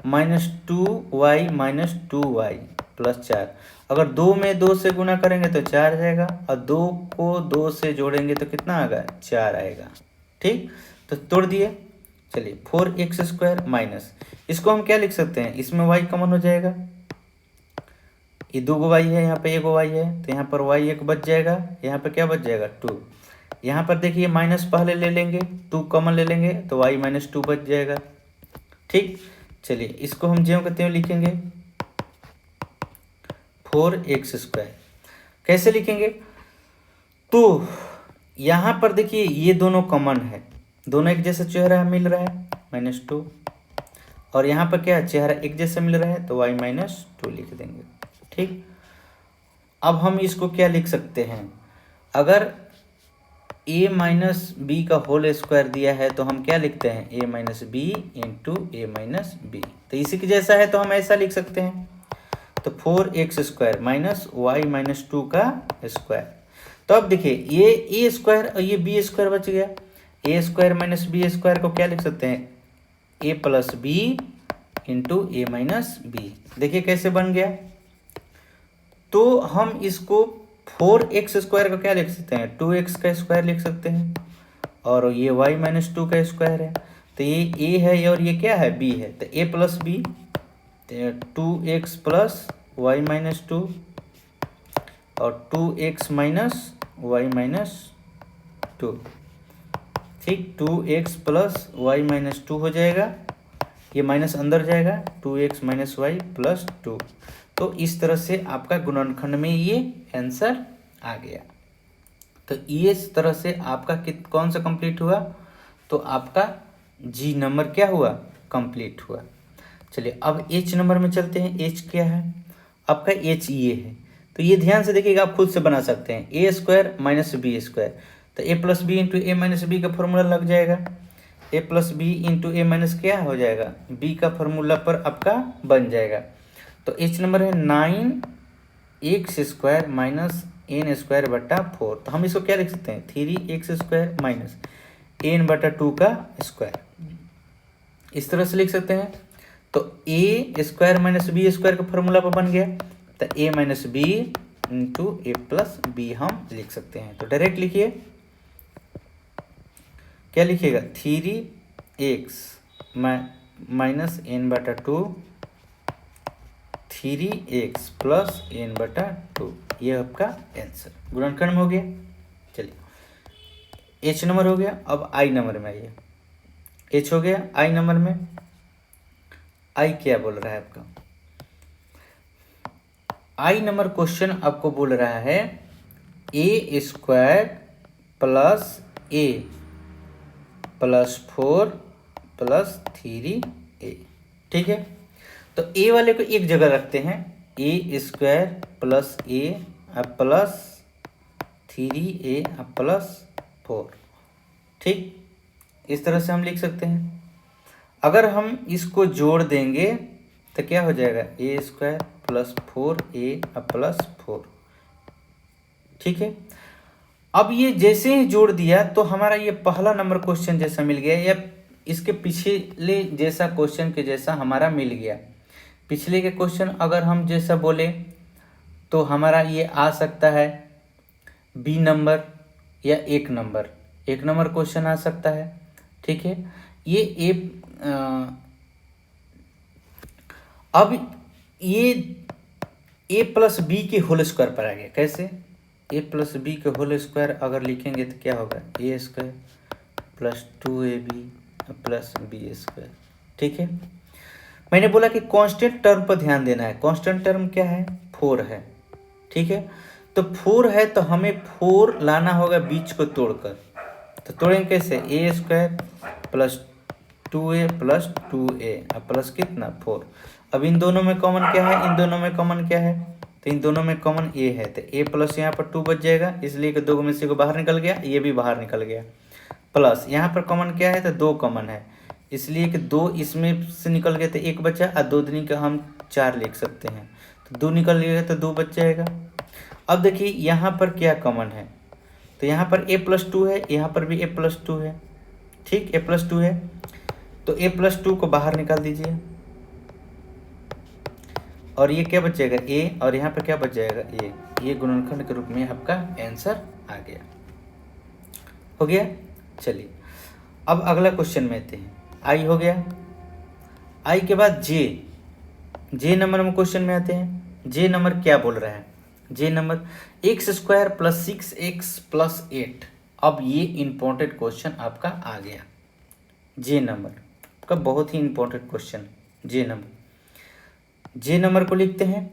-2y माइनस 2y प्लस 4। अगर 2 में 2 से गुना करेंगे तो 4 जाएगा, और 2 को 2 से जोड़ेंगे तो कितना आएगा, 4 आएगा। ठीक, तो तोड़ दिए। चलिए 4x² माइनस, इसको हम क्या लिख सकते हैं, इसमें y कॉमन हो जाएगा, ये 2 y है, यहाँ पे 1 y है, तो यहाँ पर y 1 बच जाएगा, यहाँ पे क्या बच जाएगा 2, यहाँ पर देखिए माइनस पहले ले लेंगे, 2 कॉमन ले लेंगे तो y माइनस 2 बच जाएगा। ठीक, चलिए इसको हम ज्यों के त्यों लिखेंगे 4x²। कैसे लिखेंगे? तो यहाँ पर देखिए ये दोनों कॉमन है, दोनों एक जैसा चेहरा मिल रहा है -2, और यहाँ पर क्या चेहरा एक जैसा मिल रहा है तो y माइनस 2 लिख देंगे। ठीक, अब हम इसको क्या लिख सकते हैं? अगर a माइनस बी का होल स्क्वायर दिया है तो हम क्या लिखते हैं a minus b into a minus b, तो इसी के जैसा है तो हम ऐसा लिख सकते हैं। तो 4x² माइनस वाई माइनस 2 का स्क्वायर। तो अब देखिए ये ए स्क्वायर और ये बी स्क्वायर बच गया, a² माइनस बी स्क्वायर को क्या लिख सकते हैं a plus b into a minus b. देखिए कैसे बन गया। तो हम इसको 4x² को क्या लिख सकते हैं 2x का स्क्वायर लिख सकते हैं, और ये y माइनस 2 का स्क्वायर है, तो ये a है और ये क्या है b है, तो a plus b 2x plus y minus 2 और 2x माइनस वाई माइनस 2। ठीक, 2x प्लस वाई माइनस 2 हो जाएगा, ये माइनस अंदर जाएगा 2x माइनस वाई प्लस 2। तो इस तरह से आपका गुणनखंड में ये आंसर आ गया। तो इस तरह से आपका कौन सा कंप्लीट हुआ? तो आपका जी नंबर क्या हुआ कंप्लीट हुआ। चलिए अब एच नंबर में चलते हैं। एच क्या है आपका? एच ये है, तो ये ध्यान से देखिएगा, आप खुद से बना सकते हैं a² माइनस बी स्क्वायर, तो a plus b into a minus b का फॉर्मूला लग जाएगा। a plus b into a minus क्या हो जाएगा b का फॉर्मूला पर आपका बन जाएगा। तो एच नंबर है 9x² माइनस n² बटा 4, तो हम इसको क्या लिख सकते हैं 3x² माइनस n बटा 2 का स्क्वायर, इस तरह से लिख सकते हैं। तो a² माइनस बी स्क्वायर का फॉर्मूला पर बन गया, तो a minus b into a plus b हम लिख सकते हैं। तो डायरेक्ट लिखिए, क्या लिखिएगा 3x माइनस n बटा 2 3x प्लस n बटा 2, ये आपका आंसर गुणनखंड में हो गया। चलिए एच नंबर हो गया। अब आई नंबर में आइए। एच हो गया, आई नंबर में आई क्या बोल रहा है आपका? आई नंबर क्वेश्चन आपको बोल रहा है a² plus a plus 4 plus 3a। ठीक है, तो a वाले को एक जगह रखते हैं, a² plus a plus 3a plus 4। ठीक, इस तरह से हम लिख सकते हैं। अगर हम इसको जोड़ देंगे तो क्या हो जाएगा a² प्लस 4a प्लस 4। ठीक है, अब ये जैसे ही जोड़ दिया तो हमारा ये पहला नंबर क्वेश्चन जैसा मिल गया, या इसके पिछले जैसा क्वेश्चन के जैसा हमारा मिल गया। पिछले के क्वेश्चन अगर हम जैसा बोले तो हमारा ये आ सकता है बी नंबर या एक नंबर क्वेश्चन आ सकता है। ठीक है, ये अब ये a प्लस बी के होल स्क्वायर पर आ गया। कैसे? a प्लस बी के होल स्क्वायर अगर लिखेंगे तो क्या होगा a² plus 2ab plus b²। ठीक है, मैंने बोला कि कांस्टेंट टर्म पर ध्यान देना है। कांस्टेंट टर्म क्या है 4 है। ठीक है, तो 4 है तो हमें 4 लाना होगा बीच को तोड़कर, तो तोड़ेंगे कैसे a² plus 2a plus 2a plus कितना 4। अब इन दोनों में कॉमन क्या है? इन दोनों में कॉमन क्या है? तो इन दोनों में कॉमन a है, तो a प्लस यहाँ पर 2 बच जाएगा, इसलिए कि 2 में से को बाहर निकल गया, ये भी बाहर निकल गया। प्लस यहाँ पर कॉमन क्या है? तो 2 कॉमन है, इसलिए कि 2 इसमें से निकल गए तो 1 बचा, और 2 दूनी का हम 4 लिख सकते हैं, तो 2 निकल गया तो 2 बच जाएगा। अब देखिए यहाँ पर क्या कॉमन है, तो यहाँ पर a प्लस 2 है, यहाँ पर भी a प्लस 2 है। ठीक, a प्लस 2 है, तो a प्लस 2 को बाहर निकाल दीजिए, और ये क्या बच जाएगा a, और यहाँ पर क्या बच जाएगा a। ये गुणनखंड के रूप में आपका आंसर आ गया। हो गया। चलिए अब अगला क्वेश्चन में आते हैं। आई हो गया, आई के बाद जे नंबर में क्वेश्चन में आते हैं। जे नंबर क्या बोल रहा है? जे number x² plus 6x plus 8 अब ये इम्पोर्टेंट क्वेश्चन आपका आ गया, जे नंबर का बहुत ही इम्पोर्टेंट क्वेश्चन। जे नंबर को लिखते हैं।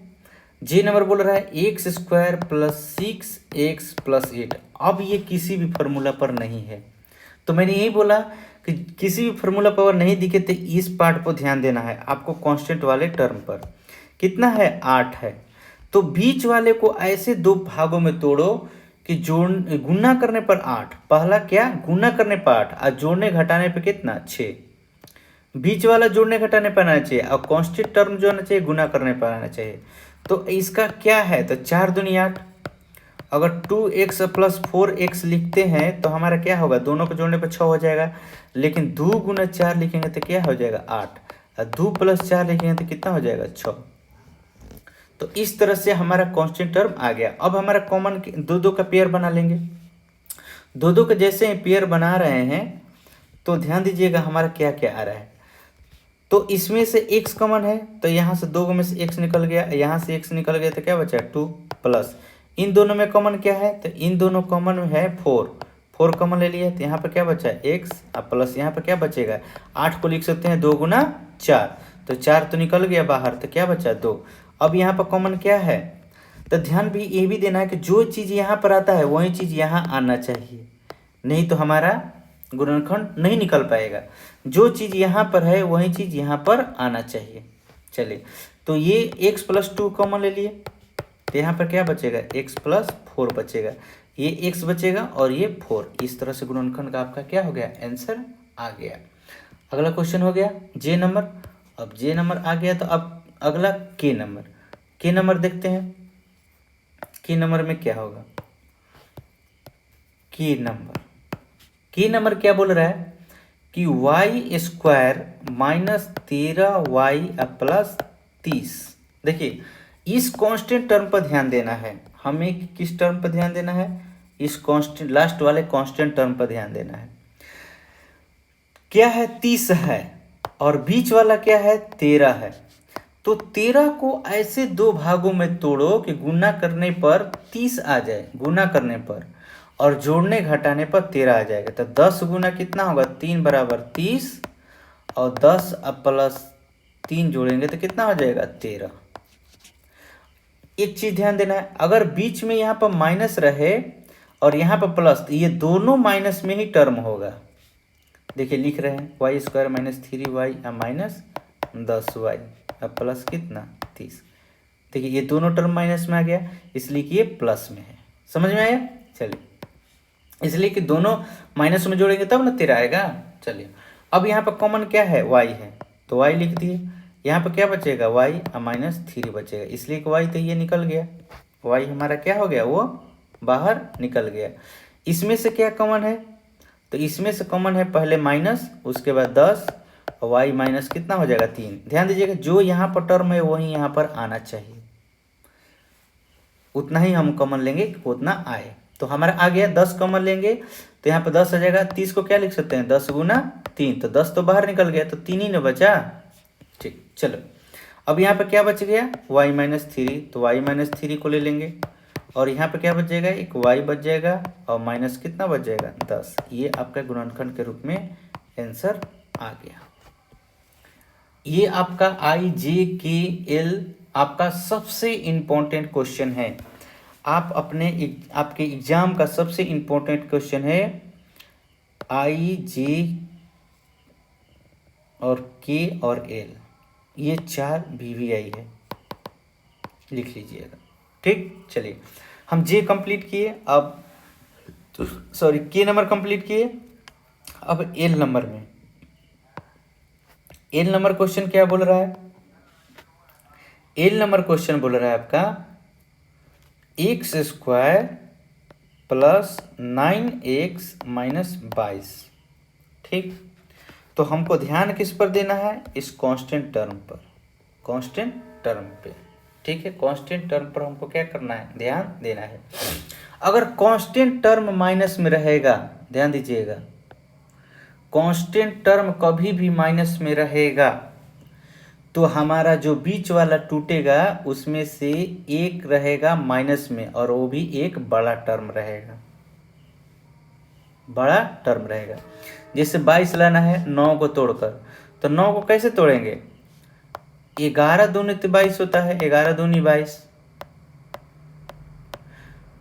जे नंबर बोल रहा है x square plus 6x plus 8। अब ये किसी भी फार्मूला पर नहीं है, तो मैंने यही बोला कि किसी भी फार्मूला पर नहीं दिखे तो इस पार्ट पर ध्यान देना है आपको, कांस्टेंट वाले टर्म पर। कितना है? 8 है। तो बीच वाले को ऐसे दो भागों में तोड़ो कि गुना करने पर 8, पहला क्या गुना करने पर 8 और जोड़ने घटाने पर कितना 6। बीच वाला जोड़ने घटाने पर आना चाहिए और कांस्टेंट टर्म जो आना चाहिए गुना करने पर आना चाहिए। तो इसका क्या है? तो 4 दूनी 8। अगर 2x प्लस 4x लिखते हैं तो हमारा क्या होगा? दोनों को जोड़ने पर 6 हो जाएगा, लेकिन 2 गुना 4 लिखेंगे तो क्या हो जाएगा? 8। और 2 प्लस 4 लिखेंगे तो कितना हो जाएगा? 6। तो इस तरह से हमारा कांस्टेंट टर्म आ गया। अब हमारा कॉमन दो का पेयर बना लेंगे। दो का जैसे पेयर बना रहे हैं तो ध्यान दीजिएगा हमारा क्या क्या आ रहा है। तो इसमें से x कॉमन है, तो यहाँ से 2 में से x निकल गया, यहाँ से x निकल गया तो क्या बचा? 2 प्लस इन दोनों में कॉमन क्या है? तो इन दोनों कॉमन में है 4 कॉमन ले लिया, तो यहाँ पर क्या बचा? x और प्लस यहाँ पर क्या बचेगा? 8 को लिख सकते हैं 2 गुना 4, तो 4 तो निकल गया बाहर, तो क्या बचा? 2। अब यहाँ पर कॉमन क्या है? तो ध्यान भी ये भी देना है कि जो चीज़ यहाँ पर आता है वही चीज़ यहाँ आना चाहिए, नहीं तो हमारा गुणनखंड नहीं निकल पाएगा। जो चीज़ यहाँ पर है वही चीज़ यहाँ पर आना चाहिए। चलिए, तो ये x प्लस 2 कॉमन ले लिए, तो यहाँ पर क्या बचेगा? x प्लस 4 बचेगा, ये x बचेगा और ये 4। इस तरह से गुणनखंड का आपका क्या हो गया? आंसर आ गया। अगला क्वेश्चन हो गया जे नंबर। अब जे नंबर आ गया तो अब अगला के नंबर। के नंबर देखते हैं, के नंबर में क्या होगा? के नंबर क्या बोल रहा है कि y square minus 13y plus 30। देखिए, इस कांस्टेंट टर्म पर ध्यान देना है हमें। किस टर्म पर ध्यान देना है? इस कांस्टेंट लास्ट वाले कांस्टेंट टर्म पर ध्यान देना है। क्या है? 30 है और बीच वाला क्या है? 13 है। तो 13 को ऐसे दो भागों में तोड़ो कि गुना करने पर 30 आ जाए, गुना करने पर, और जोड़ने घटाने पर 13 आ जाएगा। तो 10 गुना कितना होगा? 3 बराबर 30, और 10 अब प्लस 3 जोड़ेंगे तो कितना हो जाएगा? 13। एक चीज ध्यान देना है, अगर बीच में यहाँ पर माइनस रहे और यहाँ पर प्लस, तो ये दोनों माइनस में ही टर्म होगा। देखिए लिख रहे हैं Y square minus 3y minus 10y अब प्लस कितना? 30। देखिए ये दोनों टर्म माइनस में आ गया, इसलिए कि ये प्लस में है। समझ में आया? चलिए, इसलिए कि दोनों माइनस में जोड़ेंगे तब ना 13 आएगा। चलिए, अब यहाँ पर कॉमन क्या है? y है, तो y लिख दिए। यहाँ पर क्या बचेगा? y और माइनस 3 बचेगा, इसलिए कि y तो ये निकल गया, y हमारा क्या हो गया? वो बाहर निकल गया। इसमें से क्या कॉमन है? तो इसमें से कॉमन है पहले माइनस, उसके बाद 10, और y माइनस कितना हो जाएगा? 3। ध्यान दीजिएगा जो यहाँ पर टर्म है वही यहाँ पर आना चाहिए, उतना ही हम कॉमन लेंगे उतना आए। तो हमारा आ गया 10 कॉमन लेंगे तो यहाँ पर 10 आ जाएगा। 30 को क्या लिख सकते हैं? 10 गुना 3, तो 10 तो बाहर निकल गया, तो 3 ही न बचा। ठीक, चलो अब यहाँ पर क्या बच गया? y माइनस 3, तो y माइनस 3 को ले लेंगे, और यहाँ पे क्या बच जाएगा? एक y बच जाएगा और माइनस कितना बच जाएगा? 10। ये आपका गुणनखंड के रूप में आंसर आ गया। ये आपका IJKL आपका सबसे इम्पोर्टेंट क्वेश्चन है। आप आपके एग्जाम का सबसे इम्पोर्टेंट क्वेश्चन है IJ और K और L, ये 4 VVI है, लिख लीजिएगा। ठीक, चलिए हम J कंप्लीट किए, अब सॉरी K नंबर कंप्लीट किए। अब L नंबर में, L नंबर क्वेश्चन क्या बोल रहा है? L नंबर क्वेश्चन बोल रहा है आपका x square plus 9x minus 22। ठीक, तो हमको ध्यान किस पर देना है? इस कांस्टेंट टर्म पर, कांस्टेंट टर्म पे। ठीक है, कांस्टेंट टर्म पर हमको क्या करना है? ध्यान देना है। अगर कांस्टेंट टर्म माइनस में रहेगा, ध्यान दीजिएगा, कांस्टेंट टर्म कभी भी माइनस में रहेगा तो हमारा जो बीच वाला टूटेगा उसमें से एक रहेगा माइनस में, और वो भी एक बड़ा टर्म रहेगा। बड़ा टर्म रहेगा। जैसे 22 लाना है 9 को तोड़कर, तो 9 को कैसे तोड़ेंगे? 11 दूनी 22 होता है, 11 दूनी 22।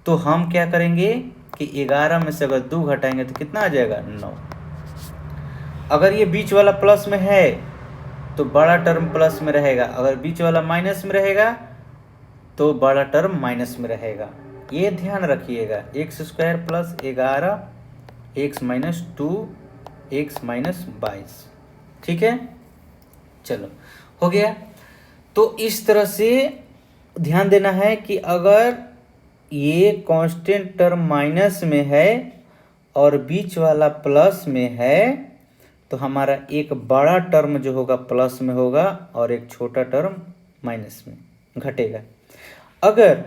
तो हम क्या करेंगे कि 11 में से अगर 2 घटाएंगे तो कितना आ जाएगा? 9। अगर ये बीच वाला प्लस में है तो बड़ा टर्म प्लस में रहेगा, अगर बीच वाला माइनस में रहेगा तो बड़ा टर्म माइनस में रहेगा। ये ध्यान रखिएगा। X square plus 11 x minus 2 x minus 22। ठीक है, चलो हो गया। तो इस तरह से ध्यान देना है कि अगर ये कांस्टेंट टर्म माइनस में है और बीच वाला प्लस में है तो हमारा एक बड़ा टर्म जो होगा प्लस में होगा और एक छोटा टर्म माइनस में घटेगा। अगर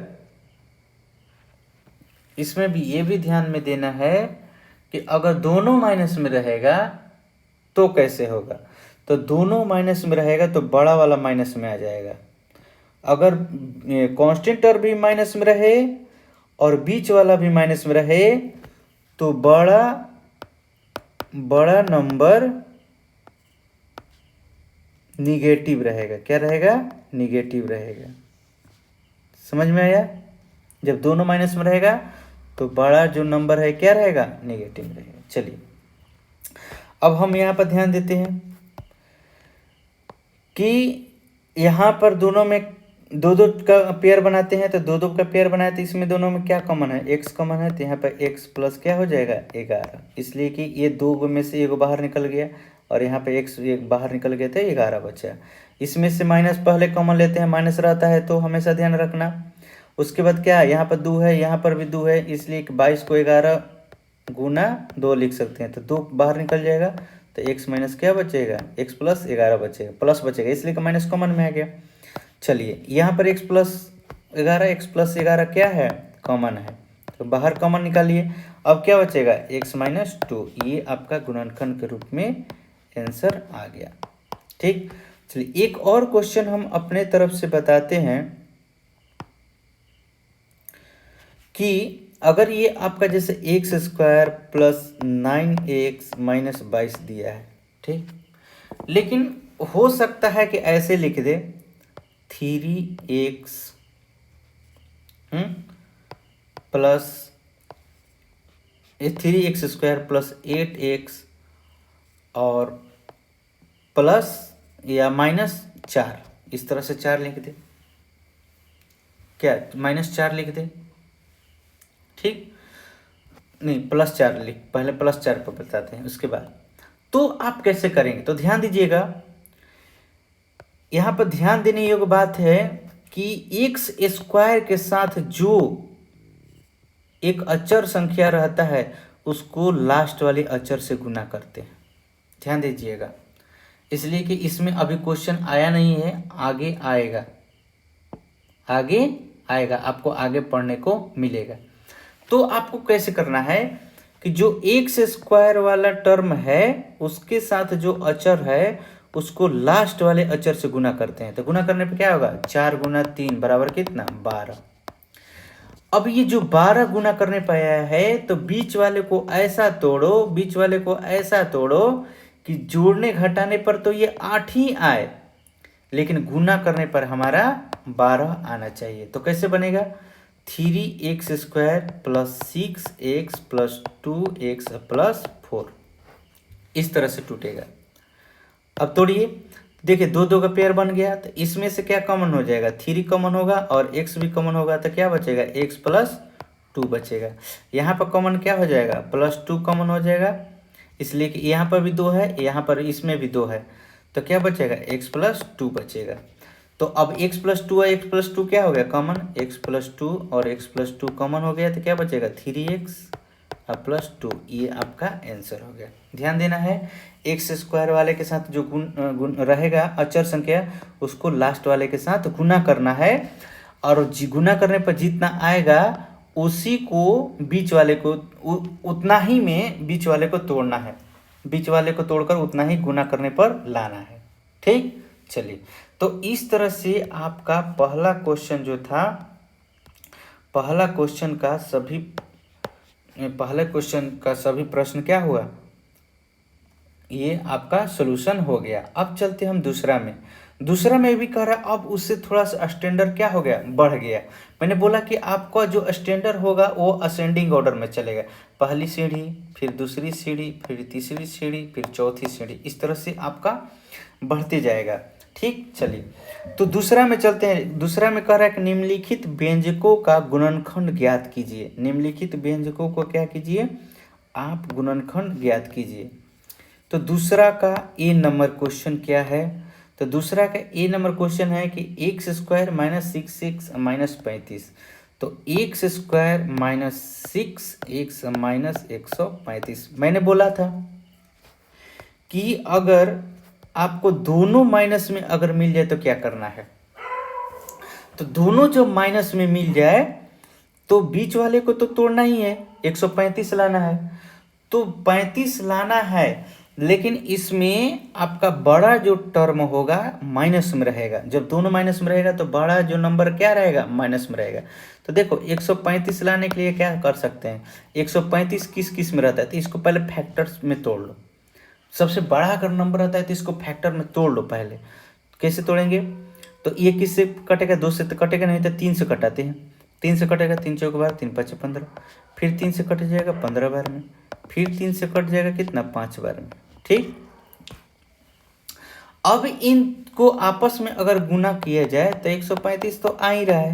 इसमें भी ये भी ध्यान में देना है कि अगर दोनों माइनस में रहेगा तो कैसे होगा? तो दोनों माइनस में रहेगा तो बड़ा वाला माइनस में आ जाएगा। अगर कांस्टेंट टर्म भी माइनस में रहे और बीच वाला भी माइनस में रहे तो बड़ा नंबर निगेटिव रहेगा। क्या रहेगा? निगेटिव रहेगा। समझ में आया? जब दोनों माइनस में रहेगा तो बड़ा जो नंबर है क्या रहेगा? निगेटिव रहेगा। चलिए अब हम यहाँ पर ध्यान देते हैं कि यहाँ पर दोनों में दो दो का पेयर बनाते हैं, तो दो दो का पेयर बनाए तो इसमें दोनों में क्या कॉमन है? एक्स कॉमन है, तो यहाँ पर एक्स प्लस क्या हो जाएगा? 11। इसलिए कि ये दो में से एक बाहर निकल गया और यहाँ पे एक्स एक बाहर निकल गया तो 11 बचा। इसमें से माइनस पहले कॉमन लेते हैं, माइनस रहता है तो हमेशा ध्यान रखना। उसके बाद क्या है? यहाँ पर 2 है, यहाँ पर भी 2 है, इसलिए 22 को 11 गुना 2 लिख सकते हैं, तो 2 बाहर निकल जाएगा तो एक्स माइनस क्या बचेगा? एक्स प्लस 11 बचेगा, प्लस बचेगा, इसलिए कि माइनस कॉमन में आ गया। चलिए यहाँ पर एक्स प्लस 11 क्या है? कॉमन है, तो बाहर कॉमन निकालिए। अब क्या बचेगा? X minus 2। ये आपका गुणनखंड के रूप में आंसर आ गया। ठीक, चलिए एक और क्वेश्चन हम अपने तरफ से बताते हैं कि अगर ये आपका जैसे x square plus 9x minus 22 दिया है, ठीक, लेकिन हो सकता है कि ऐसे लिख दे 3x plus 3x square plus 8x और प्लस या माइनस 4, इस तरह से 4 लिख दे। क्या माइनस 4 लिख दे? ठीक, नहीं प्लस 4 लिख, पहले प्लस 4 पर बताते हैं उसके बाद। तो आप कैसे करेंगे? तो ध्यान दीजिएगा, यहाँ पर ध्यान देने योग्य बात है कि एक्स स्क्वायर के साथ जो एक अचर संख्या रहता है उसको लास्ट वाले अचर से गुना करते हैं। ध्यान दीजिएगा, इसलिए कि इसमें अभी क्वेश्चन आया नहीं है, आगे आएगा, आगे आएगा, आपको आगे पढ़ने को मिलेगा। तो आपको कैसे करना है कि जो एक्स स्क्वायर वाला टर्म है उसके साथ जो अचर है उसको लास्ट वाले अचर से गुना करते हैं। तो गुना करने पे क्या होगा? 4 गुना 3 बराबर कितना? 12। अब ये जो 12 गुना करने पे आया है तो बीच वाले को ऐसा तोड़ो, बीच वाले को ऐसा तोड़ो कि जोड़ने घटाने पर तो ये 8 ही आए, लेकिन गुना करने पर हमारा 12 आना चाहिए। तो कैसे बनेगा? 3x square plus 6x plus 2x plus 4, इस तरह से टूटेगा। अब तोड़िए, देखिए 2 2 का पेयर बन गया, तो इसमें से क्या कॉमन हो जाएगा? 3 कॉमन होगा और x भी कॉमन होगा, तो क्या बचेगा? x प्लस 2 बचेगा। यहाँ पर कॉमन क्या हो जाएगा? प्लस 2 कॉमन हो जाएगा, इसलिए कि यहाँ पर भी 2 है, यहाँ पर इसमें भी 2 है, तो क्या बचेगा? x प्लस 2 बचेगा। तो अब x प्लस 2 और x प्लस 2 क्या हो गया? कॉमन, x प्लस 2 और x प्लस 2 कॉमन हो गया, तो क्या बचेगा? 3x plus 2। ये आपका आंसर हो गया। ध्यान देना है, एक्स स्क्वायर वाले के साथ जो गुण रहेगा अचर संख्या उसको लास्ट वाले के साथ गुना करना है, और गुना करने पर जितना आएगा उसी को बीच वाले को उतना ही में बीच वाले को तोड़ना है, बीच वाले को तोड़कर उतना ही गुना करने पर लाना है। ठीक, चलिए तो इस तरह से आपका पहला क्वेश्चन जो था, पहला क्वेश्चन का सभी पहले क्वेश्चन का सभी प्रश्न क्या हुआ, ये आपका सोल्यूशन हो गया। अब चलते हम दूसरा में। दूसरा में भी कह रहा है, अब उससे थोड़ा सा स्टैंडर्ड क्या हो गया, बढ़ गया। मैंने बोला कि आपका जो स्टैंडर्ड होगा वो असेंडिंग ऑर्डर में चलेगा, पहली सीढ़ी, फिर दूसरी सीढ़ी, फिर तीसरी सीढ़ी, फिर चौथी सीढ़ी, इस तरह से आपका बढ़ते जाएगा। ठीक, चलिए तो दूसरा में चलते हैं। दूसरा में कह रहा है कि निम्नलिखित व्यंजकों का गुणनखंड ज्ञात कीजिए। निम्नलिखित व्यंजकों को क्या कीजिए, आप गुणनखंड ज्ञात कीजिए। तो दूसरा का ए नंबर क्वेश्चन क्या है, तो दूसरा का ए नंबर क्वेश्चन है कि x square minus 6x minus 35। तो x square minus 6x minus 135। मैंने बोला था कि अगर आपको दोनों माइनस में अगर मिल जाए तो क्या करना है, तो दोनों जब माइनस में मिल जाए तो बीच वाले को तो तोड़ना ही है, 135 लाना है। तो 35 लाना है, लेकिन इसमें आपका बड़ा जो टर्म होगा माइनस में रहेगा। जब दोनों माइनस में रहेगा तो बड़ा जो नंबर क्या रहेगा, माइनस में रहेगा। तो देखो 135 लाने के लिए क्या कर सकते हैं, 135 किस किस में रहता है, तो इसको पहले फैक्टर्स में तोड़ लो। सबसे बड़ा अगर नंबर रहता है तो इसको फैक्टर में तोड़ लो पहले। कैसे तोड़ेंगे, तो ये किससे कटेगा, 2 से तो कटेगा नहीं, तो 3 से कटाते हैं। 3 से कटेगा, 3 चौक बार, 3 5 15, फिर 3 से कट जाएगा 15 बार में, फिर 3 से कट जाएगा कितना, 5 बार में। ठीक, अब इनको आपस में अगर गुना किया जाए तो 135 तो आ ही रहा है,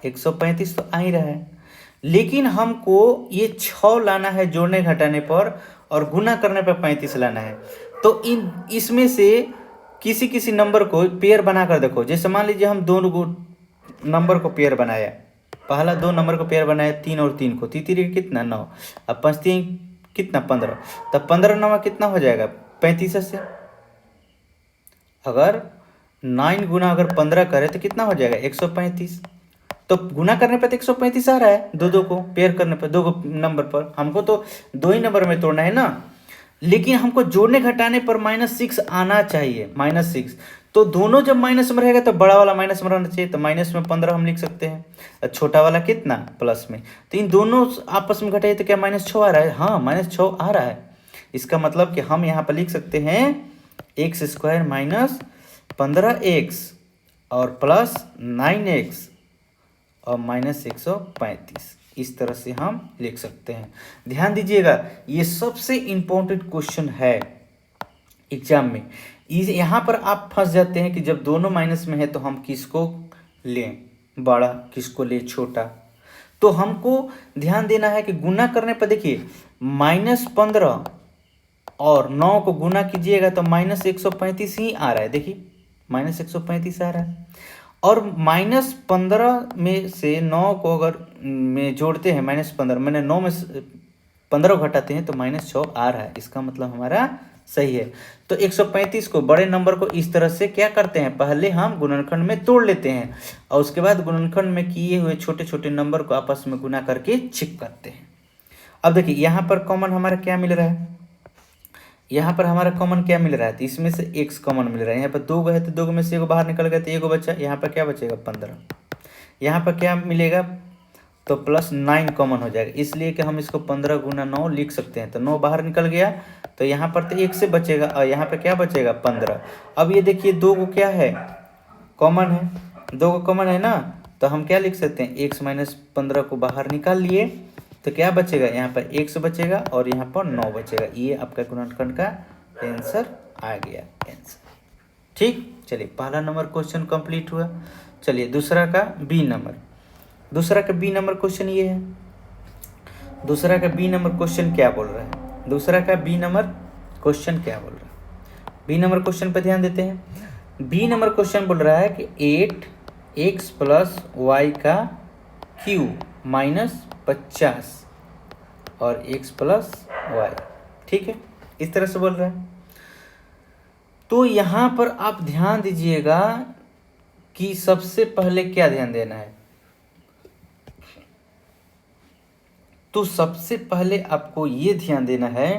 135 तो आ ही रहा है। लेकिन हमको ये 6 लाना है जोड़ने घटाने पर, और गुना करने पर 35 लाना है। तो इसमें से किसी किसी नंबर को पेयर बना कर देखो। जैसे मान लीजिए हम दोनों नंबर को पेयर बनाया, पहला 2 नंबर को पेयर बनाया, 3 और 3 को, तीसरी कितना 9, अब 5 3 कितना 15, तब 15 9 कितना हो जाएगा 35 से। अगर 9 गुना अगर 15 करे तो कितना हो जाएगा 135। तो गुना करने पर तो 135 आ रहा है, दो को पेयर करने पर, 2 नंबर पर। हमको तो 2 ही नंबर में तोड़ना है ना, लेकिन हमको जोड़ने घटाने पर -6 आना चाहिए, -6। तो दोनों जब माइनस में रहेगा तो बड़ा वाला माइनस में रहना चाहिए, तो माइनस में 15 हम लिख सकते हैं, छोटा वाला कितना प्लस में। तो इन दोनों आपस में घटाइए तो क्या -6 आ रहा है, हाँ -6 आ रहा है। इसका मतलब कि हम यहाँ पर लिख सकते हैं एक्स स्क्वायर माइनस 15x और प्लस 9x और माइनस 135, इस तरह से हम लिख सकते हैं। ध्यान दीजिएगा, ये सबसे इंपॉर्टेंट क्वेश्चन है एग्जाम में। यहाँ पर आप फंस जाते हैं कि जब दोनों माइनस में है तो हम किसको लें, बड़ा, किसको ले छोटा। तो हमको ध्यान देना है कि गुना करने पर देखिए -15 और 9 को गुना कीजिएगा तो -135 ही आ रहा है। देखिए -135 आ रहा है, और -15 में से 9 को अगर में जोड़ते हैं, -15 मैंने 9 में 15 घटाते हैं तो -6 आ रहा है। इसका मतलब हमारा सही है। तो 135 को, बड़े नंबर को इस तरह से क्या करते हैं, पहले हम गुणनखंड में तोड़ लेते हैं और उसके बाद गुणनखंड में किए हुए छोटे छोटे नंबर को आपस में गुना करके चेक करते हैं। अब देखिए यहाँ पर कॉमन हमारा क्या मिल रहा है, यहाँ पर हमारा कॉमन क्या मिल रहा है, तो इसमें से x कॉमन मिल रहा है। यहाँ पर 2 है तो 2 में से 1 बाहर निकल गया तो 1 बचा, यहाँ पर क्या बचेगा 15। यहाँ पर क्या मिलेगा, तो +9 कॉमन हो जाएगा, इसलिए कि हम इसको 15 गुना 9 लिख सकते हैं। तो 9 बाहर निकल गया तो यहाँ पर तो 1 से बचेगा और यहाँ पर क्या बचेगा 15। अब ये देखिए 2 को क्या है, कॉमन है, 2 को कॉमन है ना, तो हम क्या लिख सकते हैं, x माइनस 15 को बाहर निकाल लिए तो क्या बचेगा, यहाँ पर 1 बचेगा और यहाँ पर 9 बचेगा। ये आपका गुणनखंड का आंसर आ गया आंसर। ठीक, चलिए पहला नंबर क्वेश्चन कंप्लीट हुआ। चलिए दूसरा का बी नंबर, दूसरा का बी नंबर क्वेश्चन ये है। दूसरा का बी नंबर क्वेश्चन क्या बोल रहा है, दूसरा का बी नंबर क्वेश्चन क्या बोल रहा है, बी नंबर क्वेश्चन पर ध्यान देते हैं। बी नंबर क्वेश्चन बोल रहा है कि 8x + y का क्यूब -50 और x + y, ठीक है, इस तरह से बोल रहा है। तो यहाँ पर आप ध्यान दीजिएगा कि सबसे पहले क्या ध्यान देना है, तो सबसे पहले आपको ये ध्यान देना है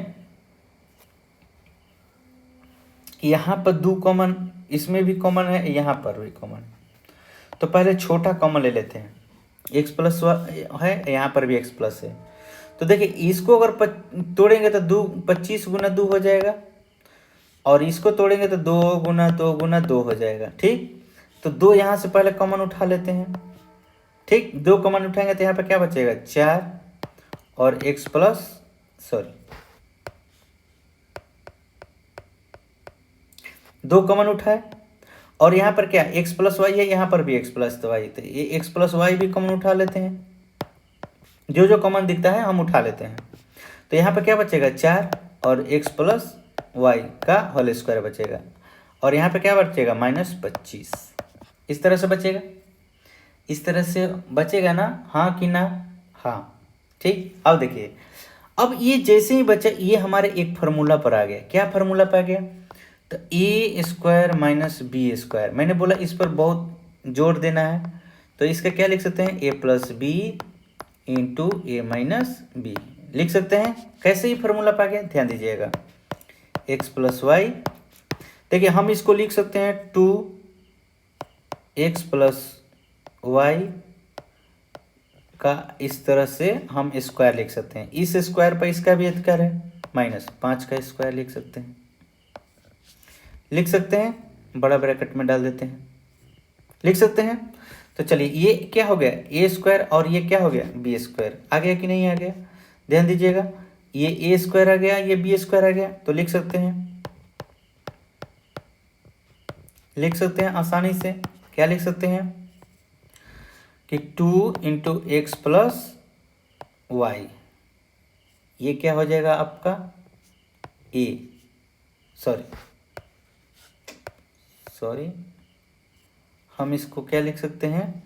कि यहाँ पर 2 कॉमन, इसमें भी कॉमन है, यहाँ पर भी कॉमन। तो पहले छोटा कॉमन ले लेते हैं, x + है, यहाँ पर भी x+ है, तो देखिए इसको अगर तोड़ेंगे तो 25 गुना 2 हो जाएगा, और इसको तोड़ेंगे तो 2 गुना 2 गुना 2 हो जाएगा। ठीक, तो 2 यहाँ से पहले कॉमन उठा लेते हैं। ठीक, 2 कॉमन उठाएंगे तो यहाँ पे क्या बचेगा 4 और x प्लस सॉरी 2 कॉमन उठाए, और यहाँ पर क्या x प्लस वाई है, यहाँ पर भी x प्लस वाई, तो ये x प्लस वाई भी कॉमन उठा लेते हैं। जो जो कॉमन दिखता है हम उठा लेते हैं। तो यहाँ पर क्या बचेगा 4 और x प्लस वाई का होल स्क्वायर बचेगा, और यहाँ पे क्या बचेगा -25। इस तरह से बचेगा, इस तरह से बचेगा ना, हाँ कि ना? हाँ। ठीक, अब देखिए, अब ये जैसे ही बचा ये हमारे एक फार्मूला पर आ गया। क्या फार्मूला पर आ गया? तो ए स्क्वायर माइनस बी स्क्वायर। मैंने बोला इस पर बहुत जोर देना है, तो इसका क्या लिख सकते हैं, a plus b into a minus B लिख सकते हैं। कैसे ही फार्मूला पर आ गया, ध्यान दीजिएगा, एक्स प्लस वाई। देखिए हम इसको लिख सकते हैं 2x प्लस वाई का इस तरह से हम स्क्वायर लिख सकते हैं। इस स्क्वायर पर इसका भी अधिकार है, -5 का स्क्वायर लिख सकते हैं, बड़ा ब्रैकेट में डाल देते हैं, लिख सकते हैं। तो चलिए ये क्या हो गया ए स्क्वायर, और ये क्या हो गया बी स्क्वायर। आ गया कि नहीं आ गया? ध्यान दीजिएगा, ये ए स्क्वायर आ गया, ये बी स्क्वायर आ गया, तो लिख सकते हैं आसानी से। क्या लिख सकते हैं कि 2 इंटू एक्स प्लस वाई, ये क्या हो जाएगा आपका ए सॉरी हम इसको क्या लिख सकते हैं,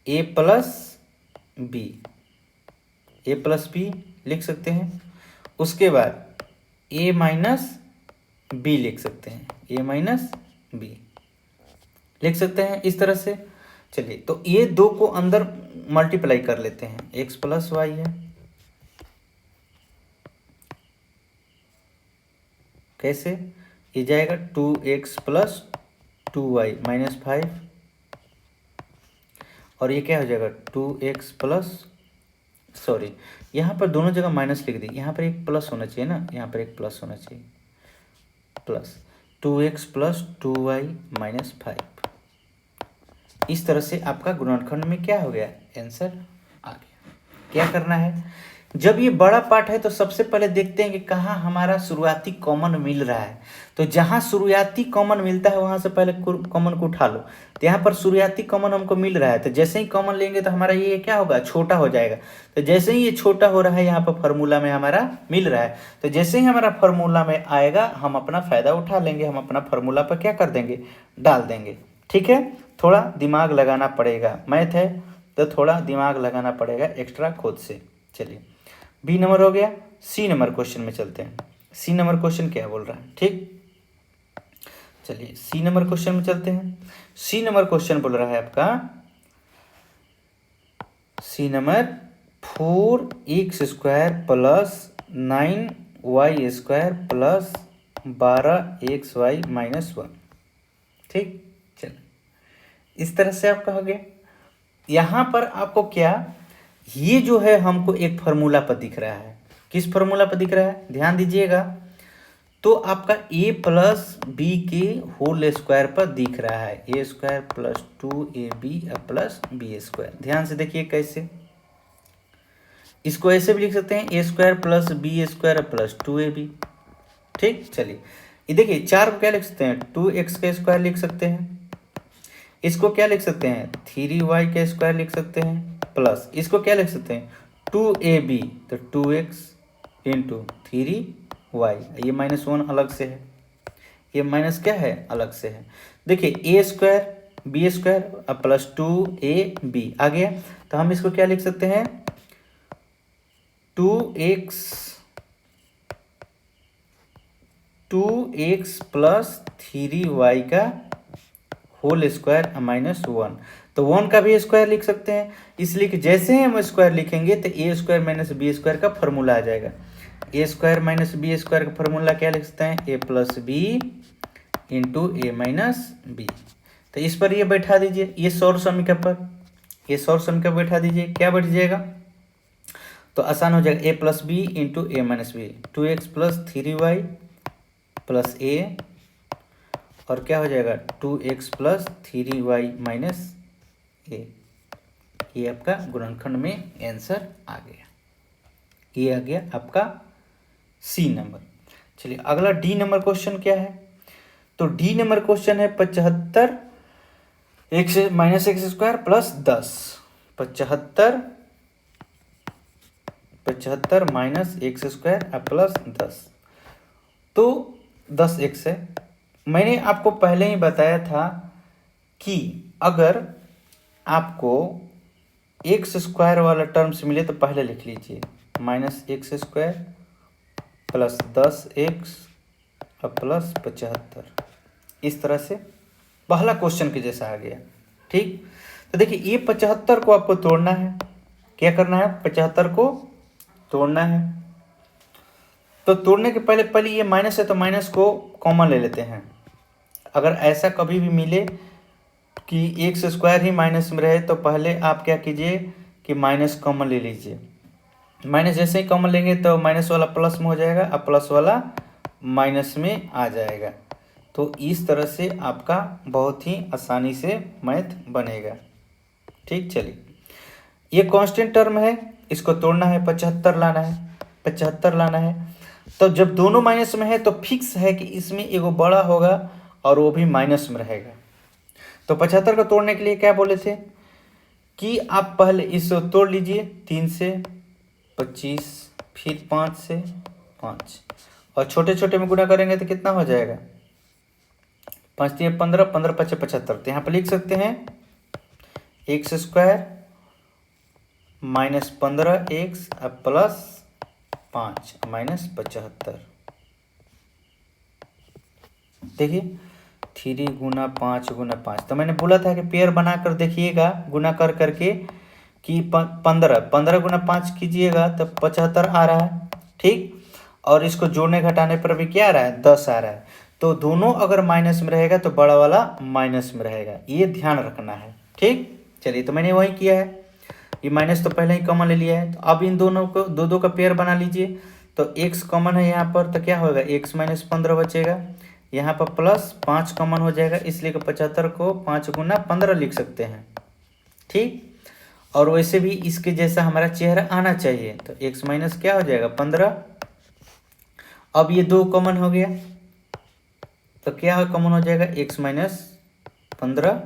ए प्लस बी लिख सकते हैं। उसके बाद ए माइनस बी लिख सकते हैं, ए माइनस बी लिख सकते हैं इस तरह से। चलिए तो ये 2 को अंदर मल्टीप्लाई कर लेते हैं, एक्स प्लस वाई है, कैसे? ये जाएगा 2x प्लस 2y -5, और ये क्या हो जाएगा 2x प्लस सॉरी यहाँ पर दोनों जगह माइनस लिख दी, यहाँ पर एक प्लस होना चाहिए ना, यहाँ पर एक प्लस होना चाहिए, प्लस 2x प्लस 2y -5। इस तरह से आपका गुणनखंड में क्या हो गया, आंसर आ गया। क्या करना है, जब ये बड़ा पार्ट है तो सबसे पहले देखते हैं कि कहाँ हमारा शुरुआती कॉमन मिल रहा है। तो जहाँ शुरुआती कॉमन मिलता है वहाँ से पहले कॉमन को उठा लो। तो यहाँ पर शुरुआती कॉमन हमको मिल रहा है, तो जैसे ही कॉमन लेंगे तो हमारा ये क्या होगा, छोटा हो जाएगा। तो जैसे ही ये छोटा हो रहा है यहाँ पर फार्मूला में हमारा मिल रहा है, तो जैसे ही हमारा फार्मूला में आएगा हम अपना फ़ायदा उठा लेंगे, हम अपना फार्मूला पर क्या कर देंगे, डाल देंगे। ठीक है, थोड़ा दिमाग लगाना पड़ेगा, मैथ है तो थोड़ा दिमाग लगाना पड़ेगा एक्स्ट्रा खुद से। चलिए बी नंबर हो गया, सी नंबर क्वेश्चन में चलते हैं। सी नंबर क्वेश्चन क्या बोल रहा है, ठीक, चलिए सी नंबर क्वेश्चन में चलते हैं। सी नंबर क्वेश्चन बोल रहा है आपका, C number 4x square plus 9y square plus 12xy -1। ठीक, चलिए इस तरह से आपका हो गया। यहाँ पर आपको क्या, ये जो है हमको एक फार्मूला पर दिख रहा है। किस फार्मूला पर दिख रहा है, ध्यान दीजिएगा। तो आपका a प्लस बी के होल स्क्वायर पर दिख रहा है, a square plus 2ab plus b square. ध्यान से देखिए कैसे, इसको ऐसे भी लिख सकते हैं, a square plus b square plus 2ab। ठीक, चलिए ये देखिए 4 को क्या लिख सकते हैं, 2x का स्क्वायर लिख सकते हैं। इसको क्या लिख सकते हैं, 3y का स्क्वायर लिख सकते हैं, प्लस इसको क्या लिख सकते हैं 2ab, तो 2x इंटू 3y। ये -1 अलग से है, ये माइनस क्या है, अलग से है। देखिए a square b square plus 2ab आ गया, तो हम इसको क्या लिख सकते हैं 2x प्लस 3y का होल स्क्वायर -1। तो 1 का भी स्क्वायर लिख सकते हैं, इसलिए कि जैसे ही हम स्क्वायर लिखेंगे तो ए स्क्वायर माइनस बी स्क्वायर का फॉर्मूला आ जाएगा। A square minus b square का फॉर्मूला क्या लिख सकते हैं, a plus b into a minus b. तो इस पर ये बैठा दीजिए, ये सौर समीकरण पर, ये सौर समीकरण बैठा दीजिए, क्या बैठ जाएगा। तो आसान हो जाएगा, a plus b into a minus b, 2x plus 3y plus a, और क्या हो जाएगा 2x प्लस 3y माइनस ए। ये आपका गुणनखंड में आंसर आ गया। ये आ गया आपका सी नंबर। चलिए अगला डी नंबर क्वेश्चन क्या है। तो डी नंबर क्वेश्चन है 75 x minus x square plus 10। 75 minus x square plus 10। तो 10x है। मैंने आपको पहले ही बताया था कि अगर आपको एक्स स्क्वायर वाला टर्म्स मिले तो पहले लिख लीजिए, minus x square plus 10x plus 75, इस तरह से पहला क्वेश्चन के जैसा आ गया। ठीक, तो देखिए ये 75 को आपको तोड़ना है। क्या करना है, 75 को तोड़ना है। तो तोड़ने के पहले ये माइनस है तो माइनस को कॉमन ले लेते हैं। अगर ऐसा कभी भी मिले कि एक्स स्क्वायर ही माइनस में रहे तो पहले आप क्या कीजिए कि माइनस कॉमन ले लीजिए। माइनस जैसे ही कॉमन लेंगे तो माइनस वाला प्लस में हो जाएगा और प्लस वाला माइनस में आ जाएगा। तो इस तरह से आपका बहुत ही आसानी से मैथ बनेगा। ठीक, चलिए ये कांस्टेंट टर्म है, इसको तोड़ना है, 75 लाना है, 75 लाना है। तो जब दोनों माइनस में है तो फिक्स है कि इसमें एगो बड़ा होगा और वो भी माइनस में रहेगा। तो 75 को तोड़ने के लिए क्या बोले थे कि आप पहले इसको तोड़ लीजिए, 3 से 25, फिर 5 से 5, और छोटे छोटे में गुणा करेंगे तो कितना हो जाएगा, 5 3 15, 15 5 75। तो यहाँ पर लिख सकते हैं x square minus 15x plus 5 minus 75। देखिए 3 गुना 5 गुना 5, तो मैंने बोला था कि पेयर बनाकर देखिएगा गुना कर करके कि 15 गुना 5 कीजिएगा तो 75 आ रहा है। ठीक, और इसको जोड़ने घटाने पर भी क्या आ रहा है, 10 आ रहा है। तो दोनों अगर माइनस में रहेगा तो बड़ा वाला माइनस में रहेगा, ये ध्यान रखना है। ठीक, चलिए तो मैंने वही किया है, ये माइनस तो पहले ही कॉमन ले लिया है। तो अब इन दोनों को दो का पेयर बना लीजिए। तो x कॉमन है यहाँ पर, तो क्या होगा x माइनस 15 बचेगा, यहाँ पर प्लस 5 कॉमन हो जाएगा, इसलिए कि 75 को 5 गुना 15 लिख सकते हैं। ठीक, और वैसे भी इसके जैसा हमारा चेहरा आना चाहिए। तो x माइनस क्या हो जाएगा 15। अब ये 2 कॉमन हो गया तो क्या कॉमन हो जाएगा x माइनस 15,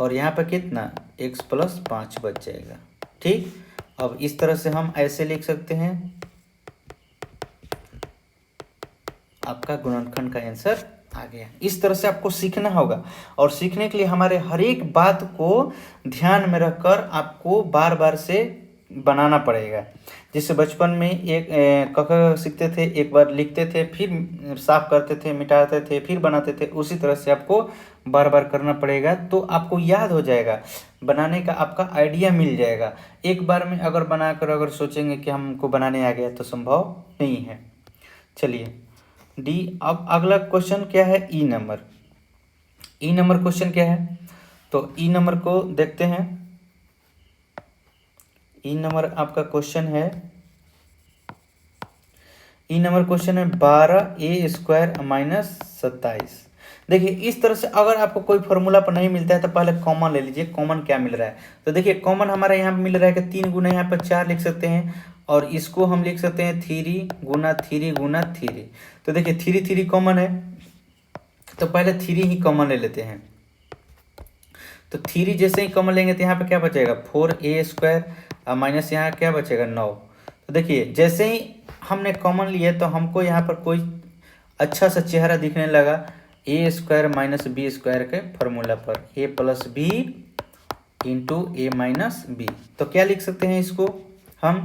और यहाँ पर कितना x प्लस 5 बच जाएगा। ठीक, अब इस तरह से हम ऐसे लिख सकते हैं, आपका गुणनखंड का आंसर आ गया। इस तरह से आपको सीखना होगा, और सीखने के लिए हमारे हर एक बात को ध्यान में रखकर आपको बार बार से बनाना पड़ेगा। जैसे बचपन में एक क सीखते थे, एक बार लिखते थे, फिर साफ करते थे, मिटाते थे, फिर बनाते थे, उसी तरह से आपको बार बार करना पड़ेगा। तो आपको याद हो जाएगा, बनाने का आपका आइडिया मिल जाएगा। एक बार में अगर बनाकर अगर सोचेंगे कि हमको बनाने आ गया तो संभव नहीं है। चलिए डी, अब अगला क्वेश्चन क्या है, E number. E number question क्या है, तो ई नंबर को देखते हैं। ई नंबर आपका क्वेश्चन है, ई नंबर क्वेश्चन है 12a स्क्वायर माइनस 27। देखिए इस तरह से अगर आपको कोई फॉर्मूला पर नहीं मिलता है तो पहले कॉमन ले लीजिए, कॉमन क्या मिल रहा है। तो देखिए कॉमन हमारा यहाँ पे मिल रहा है कि 3 गुना यहाँ पर 4 लिख सकते हैं, और इसको हम लिख सकते हैं 3 गुना 3 गुना 3। तो देखिए 3 कॉमन है, तो पहले 3 ही कॉमन ले लेते हैं। तो 3 जैसे ही कॉमन लेंगे तो यहाँ पे क्या बचेगा 4a स्क्वायर, और माइनस यहाँ क्या बचेगा 9। तो देखिए जैसे ही हमने कॉमन लिए तो हमको यहाँ पर कोई अच्छा सा चेहरा दिखने लगा, a square minus b square के फॉर्मूला पर, a plus b into a minus b. तो क्या लिख सकते हैं, इसको हम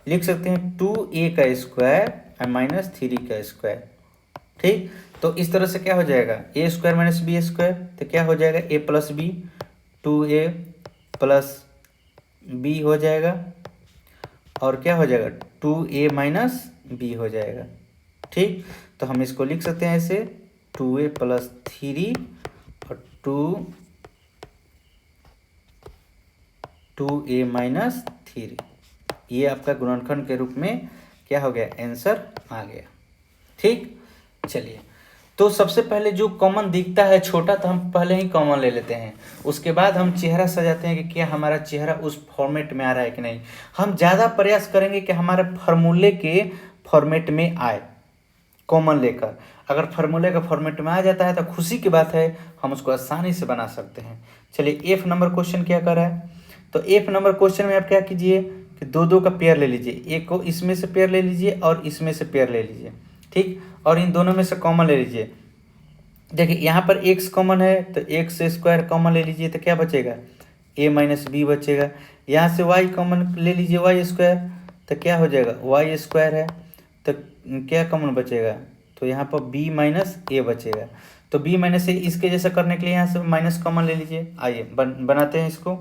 लिख सकते हैं 2a का स्क्वायर माइनस 3 का स्क्वायर। ठीक, तो इस तरह से क्या हो जाएगा a square minus b square, तो क्या हो जाएगा a plus b, 2a plus b हो जाएगा, और क्या हो जाएगा 2a माइनस बी हो जाएगा। ठीक, तो हम इसको लिख सकते हैं ऐसे 2a प्लस 3 और 2a माइनस 3, ये आपका गुणनखंड के रूप में क्या हो गया, आंसर आ गया। ठीक, चलिए तो सबसे पहले जो कॉमन दिखता है छोटा, तो हम पहले ही कॉमन ले लेते हैं, उसके बाद हम चेहरा सजाते हैं कि क्या हमारा चेहरा उस फॉर्मेट में आ रहा है कि नहीं। हम ज़्यादा प्रयास करेंगे कि हमारे फार्मूले के फॉर्मेट में आए कॉमन लेकर। अगर फार्मूले का फॉर्मेट में आ जाता है तो खुशी की बात है, हम उसको आसानी से बना सकते हैं। चलिए एफ नंबर क्वेश्चन क्या कर रहा है, तो एफ नंबर क्वेश्चन में आप क्या कीजिए कि दो दो का पेयर ले लीजिए, एक को इसमें से पेयर ले लीजिए और इसमें से पेयर ले लीजिए। ठीक, और इन दोनों में से कॉमन ले लीजिए। देखिए यहाँ पर x कॉमन है तो एक्स स्क्वायर कॉमन ले लीजिए, तो क्या बचेगा, a माइनस बी बचेगा। यहाँ से y कॉमन ले लीजिए, वाई स्क्वायर, तो क्या हो जाएगा, वाई स्क्वायर है, तो क्या कॉमन बचेगा, तो यहाँ पर b माइनस ए बचेगा। तो b माइनस ए इसके जैसा करने के लिए यहाँ से माइनस कॉमन ले लीजिए। आइए बनाते हैं इसको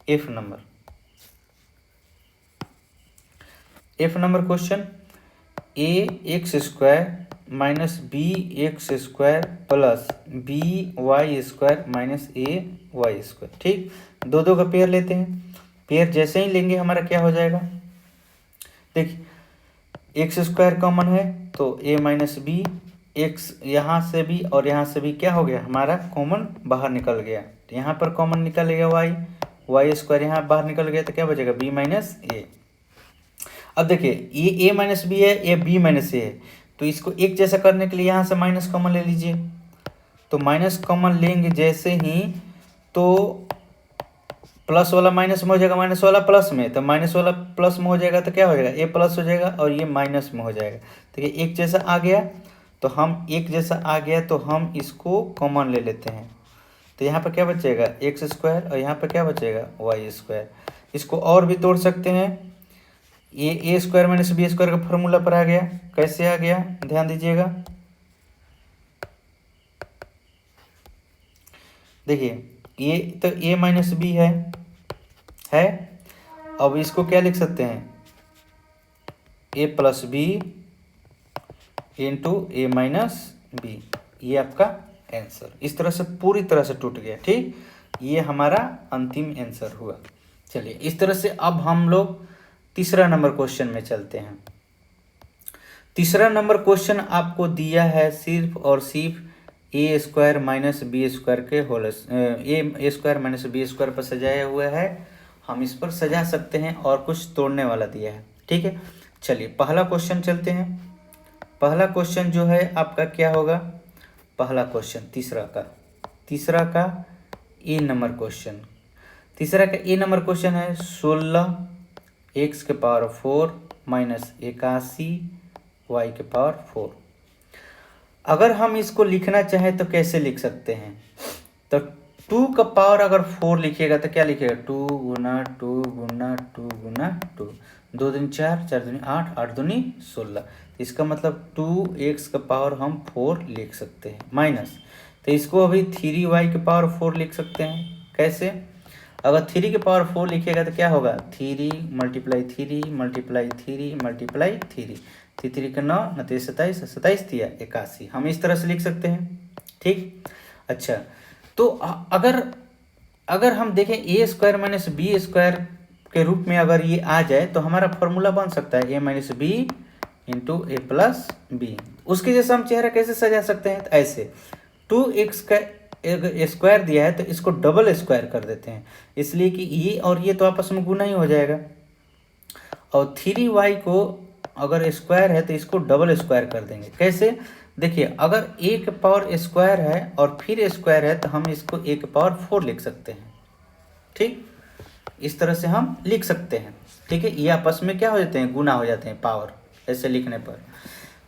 F number question, a x square minus b x square plus b y square minus a y square. ठीक, दो दो का पेयर लेते हैं, पेयर जैसे ही लेंगे हमारा क्या हो जाएगा, देखिए एक्स स्क्वायर कॉमन है तो ए माइनस बी, एक्स यहाँ से भी और यहाँ से भी क्या हो गया, हमारा कॉमन बाहर निकल गया। यहाँ पर कॉमन निकल गया वाई, वाई स्क्वायर यहाँ बाहर निकल गया, तो क्या बचेगा, बी माइनस ए। अब देखिए ये a माइनस बी है, ये b माइनस ए है, तो इसको एक जैसा करने के लिए यहाँ से माइनस कॉमन ले लीजिए। तो माइनस कॉमन लेंगे जैसे ही, तो प्लस वाला माइनस में हो जाएगा, माइनस वाला प्लस में, तो माइनस वाला प्लस में हो जाएगा तो क्या हो जाएगा, a प्लस हो जाएगा और ये माइनस में हो जाएगा। तो ये एक जैसा आ गया, तो हम एक जैसा आ गया तो हम इसको कॉमन ले लेते हैं। तो यहाँ पर क्या बचेगा, एक्स स्क्वायर, और यहाँ पर क्या बचेगा, वाई स्क्वायर। इसको और भी तोड़ सकते हैं, ये ए स्क्वायर माइनस बी स्क्वायर का फॉर्मूला पर आ गया। कैसे आ गया, ध्यान दीजिएगा, देखिए ये तो ए माइनस बी है। अब इसको क्या लिख सकते हैं, a plus b into a minus b, ये आपका आंसर इस तरह से पूरी तरह से टूट गया। ठीक, ये हमारा अंतिम आंसर हुआ। चलिए इस तरह से अब हम लोग तीसरा नंबर क्वेश्चन में चलते हैं। तीसरा नंबर क्वेश्चन आपको दिया है सिर्फ और सिर्फ ए स्क्वायर माइनस बी स्क्वायर के होल, ए स्क्वायर माइनस बी स्क्वायर पर सजाया हुआ है। हम इस पर सजा सकते हैं और कुछ तोड़ने वाला दिया है। ठीक है, चलिए पहला क्वेश्चन चलते हैं। पहला क्वेश्चन जो है आपका क्या होगा, पहला क्वेश्चन तीसरा का ए नंबर क्वेश्चन, तीसरा का ए नंबर क्वेश्चन है 16 एक्स के पावर 4 माइनस 81 वाई के पावर 4। अगर हम इसको लिखना चाहें तो कैसे लिख सकते हैं, तो 2 का पावर अगर 4 लिखिएगा तो क्या लिखिएगा, 2 गुना 2 गुना 2 गुना 2, 2 दूनी 4, 4 दूनी 8, 8 दूनी 16। इसका मतलब 2x का पावर हम 4 लिख सकते हैं, माइनस, तो इसको अभी 3y के पावर 4 लिख सकते हैं। कैसे, अगर 3 के पावर 4 लिखिएगा तो क्या होगा, 3 मल्टीप्लाई 3 मल्टीप्लाई 3 मल्टीप्लाई 3, 3 का 9, 9 27, 27 दिया 81, हम इस तरह से लिख सकते हैं। ठीक, अच्छा तो अगर हम देखें ए स्क्वायर माइनस बी स्क्वायर के रूप में अगर ये आ जाए तो हमारा फॉर्मूला बन सकता है ए minus b into a plus B. उसके जैसा हम चेहरा कैसे सजा सकते हैं, तो ऐसे 2x का स्क्वायर दिया है तो इसको डबल स्क्वायर कर देते हैं, इसलिए कि ये और ये तो आपस में गुना ही हो जाएगा। और 3y को अगर स्क्वायर है तो इसको डबल स्क्वायर कर देंगे। कैसे, देखिए अगर a के पावर स्क्वायर है और फिर स्क्वायर है तो हम इसको a के पावर 4 लिख सकते हैं। ठीक, इस तरह से हम लिख सकते हैं। ठीक है, ये आपस में क्या हो जाते हैं, गुना हो जाते हैं पावर, ऐसे लिखने पर।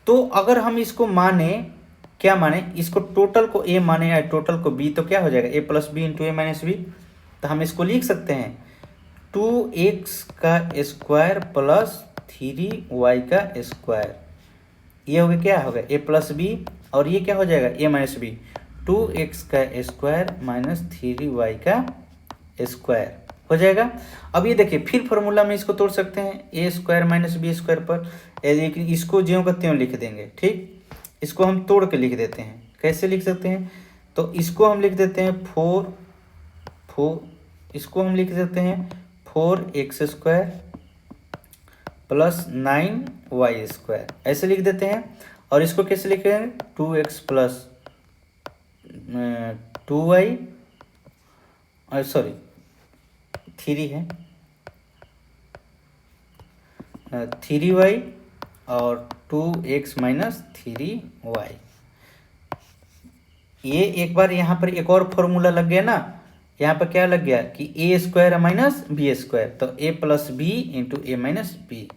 तो अगर हम इसको माने, क्या माने, इसको टोटल को a माने या टोटल को b, तो क्या हो जाएगा a plus b into a minus b. तो हम इसको लिख सकते हैं 2x का स्क्वायर प्लस 3y का स्क्वायर, ये हो गया क्या होगा a प्लस बी, और ये क्या हो जाएगा a माइनस बी, 2x का स्क्वायर माइनस 3y का स्क्वायर हो जाएगा। अब ये देखिए फिर फॉर्मूला में इसको तोड़ सकते हैं, a square minus b square पर, लेकिन इसको ज्यों का त्यों लिख देंगे। ठीक, इसको हम तोड़ के लिख देते हैं। कैसे लिख सकते हैं, तो इसको हम लिख देते हैं 4, इसको हम लिख देते हैं 4x स्क्वायर प्लस 9y², ऐसे लिख देते हैं। और इसको कैसे लिखेंगे, 2x प्लस 2y, सॉरी 3 है, 3y और 2x माइनस 3y। ये एक बार यहाँ पर एक और फॉर्मूला लग गया ना, यहाँ पर क्या लग गया कि a² माइनस b², तो a plus b into a minus b.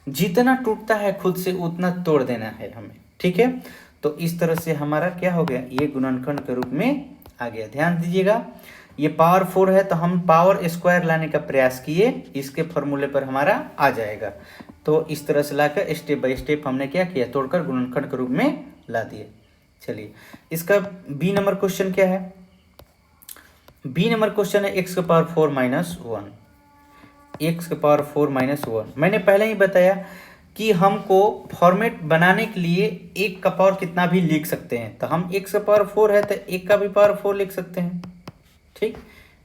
जितना टूटता है खुद से उतना तोड़ देना है हमें, ठीक है। तो इस तरह से हमारा क्या हो गया, ये गुणनखंड के रूप में आ गया। ध्यान दीजिएगा, ये पावर 4 है तो हम पावर स्क्वायर लाने का प्रयास किए, इसके फॉर्मूले पर हमारा आ जाएगा। तो इस तरह से लाकर स्टेप बाय स्टेप हमने क्या किया, तोड़कर गुणनखंड के रूप में ला दिए। चलिए, इसका बी नंबर क्वेश्चन क्या है। बी नंबर क्वेश्चन है x के पावर 4 माइनस 1, x के पावर 4 माइनस 1। मैंने पहले ही बताया कि हमको फॉर्मेट बनाने के लिए एक का पावर कितना भी लिख सकते हैं, तो हम x का पावर 4 है तो एक का भी पावर 4 लिख सकते हैं, ठीक।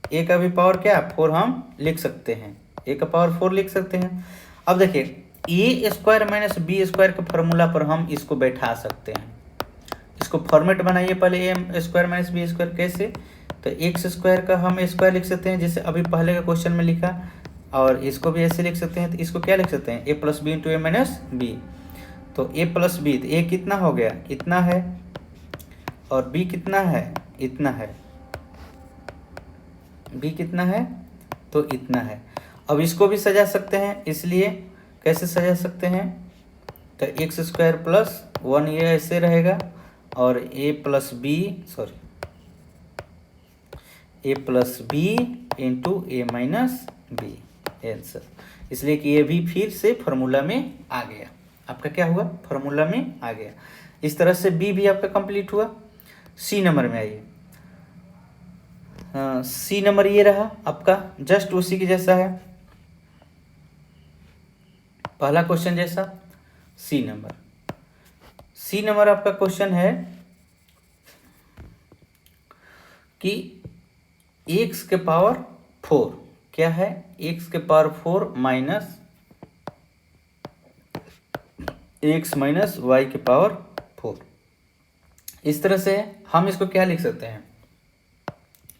a का भी पावर क्या 4 हम लिख सकते हैं, a का पावर 4 लिख सकते हैं। अब देखिए, a² माइनस b² के फॉर्मूला पर हम इसको बैठा सकते हैं। इसको फॉर्मेट बनाइए पहले, a² माइनस b², कैसे, तो x² का हम स्क्वायर लिख सकते हैं जैसे अभी पहले का क्वेश्चन में लिखा, और इसको भी ऐसे लिख सकते हैं। तो इसको क्या लिख सकते हैं, a plus b into a minus b. तो a प्लस बी, तो a कितना हो गया, इतना है, और b कितना है, इतना है, b कितना है, तो इतना है। अब इसको भी सजा सकते हैं, इसलिए कैसे सजा सकते हैं, तो x² प्लस 1 ये ऐसे रहेगा, और a plus b into a minus b answer. इसलिए कि ये भी फिर से फॉर्मूला में आ गया, आपका क्या हुआ, फॉर्मूला में आ गया। इस तरह से बी भी आपका कंप्लीट हुआ। सी नंबर में आइए। सी नंबर ये रहा आपका, जस्ट उसी के जैसा है, पहला क्वेश्चन जैसा। सी नंबर आपका क्वेश्चन है कि x के पावर 4 क्या है, x के power 4 minus x minus y के पावर 4। इस तरह से हम इसको क्या लिख सकते हैं,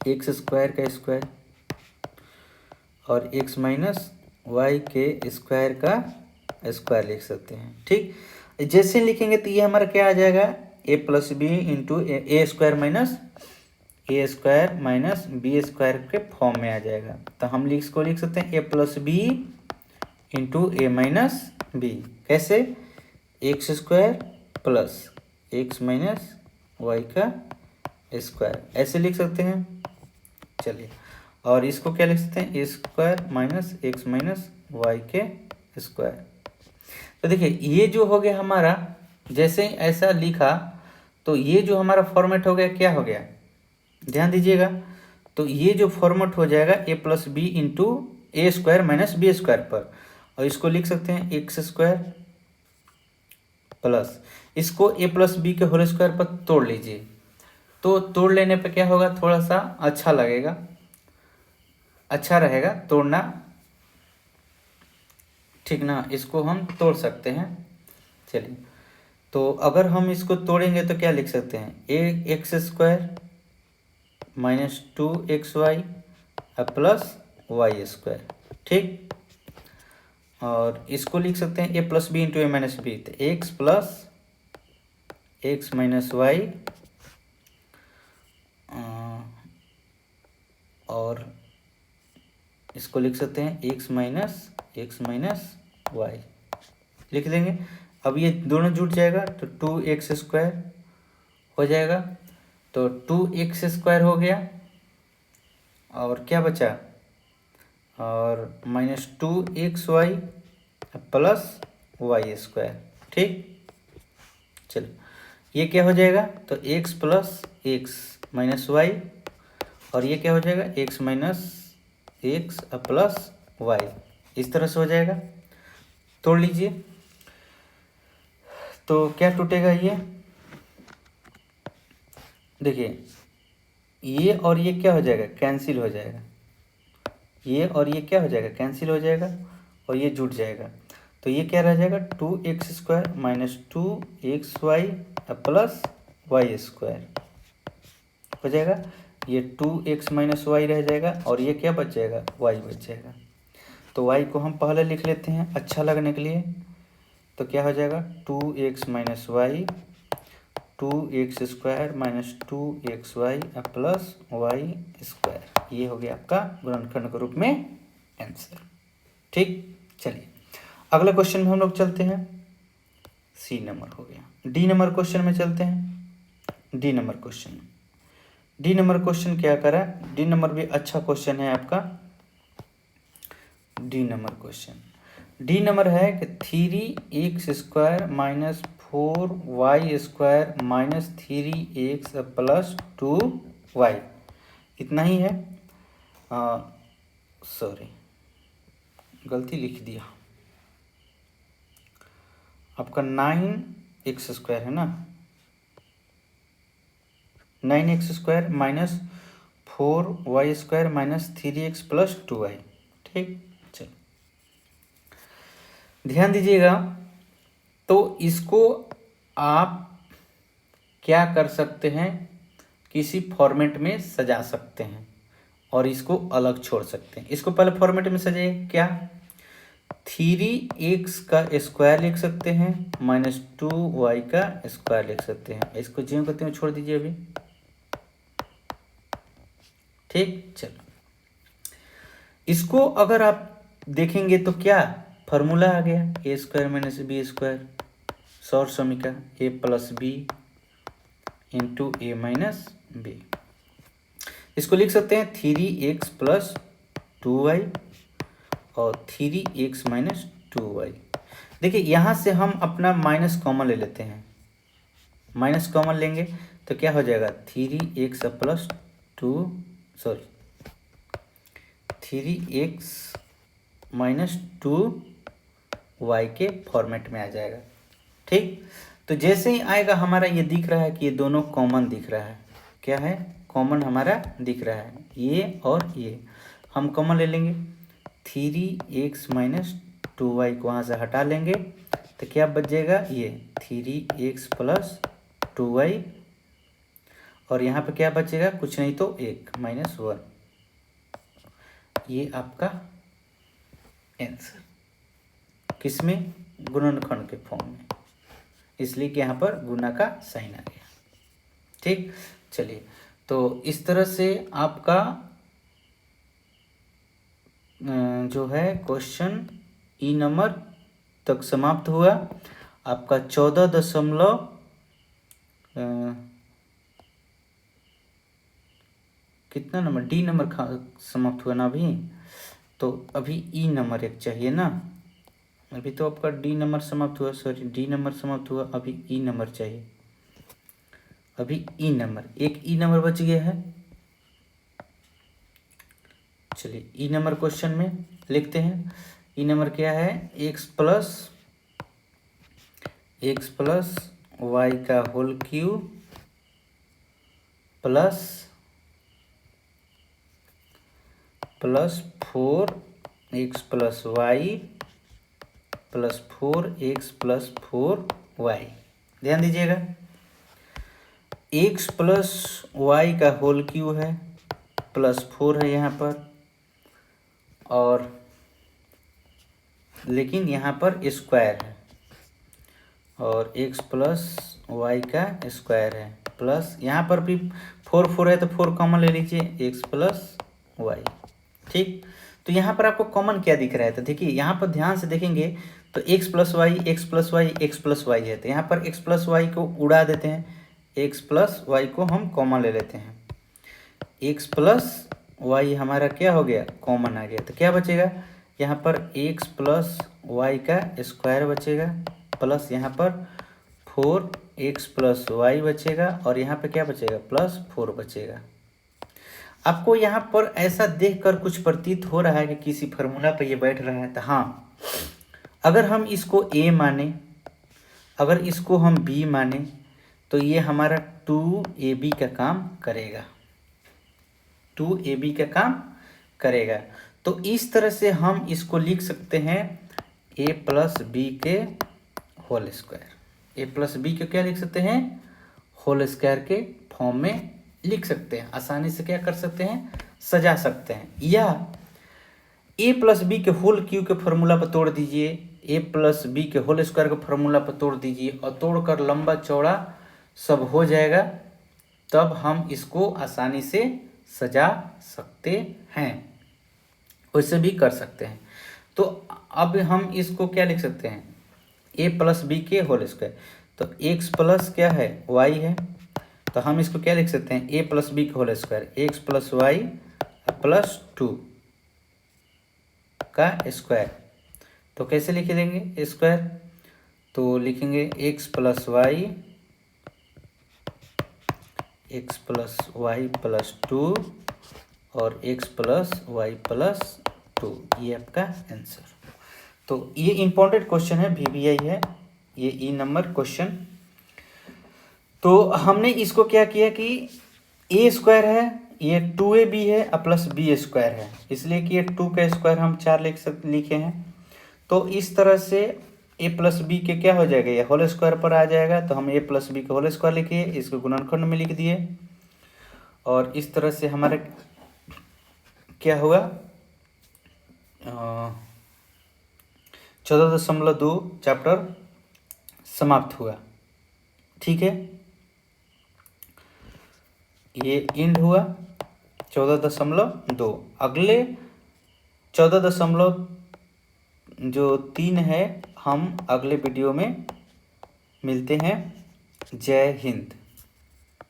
x² का स्क्वायर और x माइनस y के स्क्वायर का स्क्वायर लिख सकते हैं, ठीक। जैसे लिखेंगे तो ये हमारा क्या आ जाएगा, a plus b into a² minus b² के फॉर्म में आ जाएगा। तो हम इसको लिख सकते हैं a plus b into a minus b, कैसे, x² plus x minus y का स्क्वायर, ऐसे लिख सकते हैं। चलिए, और इसको क्या लिख सकते हैं, a² minus x minus y के स्क्वायर। तो देखिए, ये जो हो गया हमारा, जैसे ही ऐसा लिखा तो ये जो हमारा फॉर्मेट हो गया, क्या हो गया, ध्यान दीजिएगा। तो ये जो फॉर्मेट हो जाएगा a plus b into a² minus b² पर, और इसको लिख सकते हैं x² प्लस, इसको a प्लस बी के होल स्क्वायर पर तोड़ लीजिए। तो तोड़ लेने पे क्या होगा, थोड़ा सा अच्छा लगेगा, अच्छा रहेगा तोड़ना, ठीक ना। इसको हम तोड़ सकते हैं। चलिए, तो अगर हम इसको तोड़ेंगे तो क्या लिख सकते हैं, x² minus 2xy plus y², ठीक। और इसको लिख सकते हैं a plus b into a minus b, तो x plus x minus y, और इसको लिख सकते हैं x माइनस वाई, लिख देंगे। अब ये दोनों जुट जाएगा तो 2x² हो जाएगा, तो 2x² हो गया, और क्या बचा, और माइनस 2xy प्लस y², ठीक। चलो, ये क्या हो जाएगा, तो x plus x minus y, और ये क्या हो जाएगा, x minus x plus y, इस तरह से हो जाएगा। तोड़ लीजिए, तो क्या टूटेगा, ये देखिए, ये और ये क्या हो जाएगा, कैंसिल हो जाएगा, ये और ये क्या हो जाएगा, कैंसिल हो जाएगा, और ये जुट जाएगा। तो ये क्या रह जाएगा 2x² minus 2xy plus y square हो जाएगा। ये 2x माइनस वाई रह जाएगा और ये क्या बच जाएगा y बच जाएगा। तो y को हम पहले लिख लेते हैं अच्छा लगने के लिए। तो क्या हो जाएगा 2x minus y 2x² minus 2xy plus y square. ये हो गया आपका गुणनखंड के रूप में आंसर। ठीक, चलिए अगले क्वेश्चन में हम लोग चलते हैं। सी नंबर हो गया। डी नंबर क्वेश्चन में चलते हैं। D number question, D number question क्या करा, डी नंबर भी अच्छा क्वेश्चन है आपका। D number question, D number है कि 3x² minus 4y² minus 3x plus 2y, इतना ही है। सॉरी गलती लिख दिया, आपका 9x² है ना, 9x² minus 4y² minus 3x plus 2y। ठीक, चलो ध्यान दीजिएगा। तो इसको आप क्या कर सकते हैं, किसी फॉर्मेट में सजा सकते हैं और इसको अलग छोड़ सकते हैं। इसको पहले फॉर्मेट में सजाइए, क्या 3x का स्क्वायर लिख सकते हैं माइनस 2y का स्क्वायर लिख सकते हैं। इसको ज्यों करते हैं छोड़ दीजिए अभी। ठीक, चलो इसको अगर आप देखेंगे तो क्या फॉर्मूला आ गया a² माइनस b² सौर समीका a plus b into a minus b. इसको लिख सकते हैं 3x प्लस 2y और 3x माइनस 2y। देखिए यहाँ से हम अपना माइनस कॉमन ले लेते हैं, माइनस कॉमन लेंगे तो क्या हो जाएगा 3x plus 3x minus 2y के फॉर्मेट में आ जाएगा। ठीक, तो जैसे ही आएगा हमारा ये दिख रहा है कि ये दोनों कॉमन दिख रहा है। क्या है, कॉमन हमारा दिख रहा है, ये और ये हम कॉमन ले लेंगे। 3x माइनस 2y को वहाँ से हटा लेंगे तो क्या बच जाएगा, ये 3x प्लस 2y और यहाँ पे क्या बचेगा, कुछ नहीं तो 1 माइनस 1। ये आपका आंसर किसमें, गुणनखंड के फॉर्म में, इसलिए कि यहाँ पर गुना का साइन आ गया। ठीक, चलिए तो इस तरह से आपका जो है क्वेश्चन ई नंबर तक समाप्त हुआ। आपका 14 दशमलव कितना नंबर, डी नंबर समाप्त हुआ ना अभी, तो अभी ई नंबर एक चाहिए ना। अभी तो आपका डी नंबर समाप्त हुआ, सॉरी डी नंबर समाप्त हुआ, अभी ई नंबर चाहिए। अभी ई नंबर, एक ई नंबर बच गया है। चलिए ई नंबर क्वेश्चन में लिखते हैं। ई नंबर क्या है, x प्लस वाई का whole cube plus 4x plus y plus 4x plus 4y। ध्यान दीजिएगा, x प्लस वाई का होल क्यूब है प्लस 4 है यहाँ पर, और लेकिन यहाँ पर स्क्वायर है, और x प्लस वाई का स्क्वायर है प्लस यहाँ पर भी 4 है तो 4 कॉमन ले लीजिए, x प्लस वाई। ठीक, तो यहाँ पर आपको कॉमन क्या दिख रहा है, तो देखिए यहाँ पर ध्यान से देखेंगे तो x plus y x plus y x plus y है, तो यहाँ पर x प्लस वाई को उड़ा देते हैं, x प्लस वाई को हम कॉमन ले लेते हैं। x प्लस वाई हमारा क्या हो गया, कॉमन आ गया, तो क्या बचेगा यहाँ पर x प्लस वाई का स्क्वायर बचेगा प्लस यहाँ पर 4x प्लस वाई बचेगा, और यहाँ पे क्या बचेगा प्लस 4 बचेगा। आपको यहाँ पर ऐसा देखकर कुछ प्रतीत हो रहा है कि किसी फार्मूला पर ये बैठ रहा है, तो हाँ, अगर हम इसको a माने, अगर इसको हम b माने, तो ये हमारा 2ab का काम करेगा, 2ab का काम करेगा। तो इस तरह से हम इसको लिख सकते हैं ए प्लस बी के होल स्क्वायर। ए प्लस बी के क्या लिख सकते हैं, होल स्क्वायर के फॉर्म में लिख सकते हैं। आसानी से क्या कर सकते हैं, सजा सकते हैं। या ए प्लस बी के होल क्यू के फॉर्मूला पर तोड़ दीजिए, ए प्लस बी के होल स्क्वायर के फॉर्मूला पर तोड़ दीजिए और तोड़कर लंबा चौड़ा सब हो जाएगा, तब हम इसको आसानी से सजा सकते हैं। वैसे भी कर सकते हैं। तो अब हम इसको क्या लिख सकते हैं, ए प्लस बी के होल स्क्वायर, तो एक्स प्लस क्या है, वाई है, तो हम इसको क्या लिख सकते हैं, ए प्लस बी के whole square, x plus y plus 2 का स्क्वायर। तो कैसे लिख देंगे स्क्वायर, तो लिखेंगे एक्स प्लस वाई प्लस 2 और एक्स प्लस वाई प्लस 2, ये आपका आंसर। तो ये इंपॉर्टेंट क्वेश्चन है, VBI है ये, ई नंबर क्वेश्चन। तो हमने इसको क्या किया कि ए स्क्वायर है, ये 2ab है प्लस बी स्क्वायर है, इसलिए कि ये 2 का स्क्वायर हम 4 लिखे हैं। तो इस तरह से ए प्लस बी के क्या हो जाएगा, ये होल स्क्वायर पर आ जाएगा, तो हम ए प्लस बी के होल स्क्वायर लिखिए, इसको गुणनखंड में लिख दिए। और इस तरह से हमारे क्या हुआ, 14.2 चैप्टर समाप्त हुआ। ठीक है, ये इंड हुआ 14.2। अगले 14.3 है, हम अगले वीडियो में मिलते हैं। जय हिंद।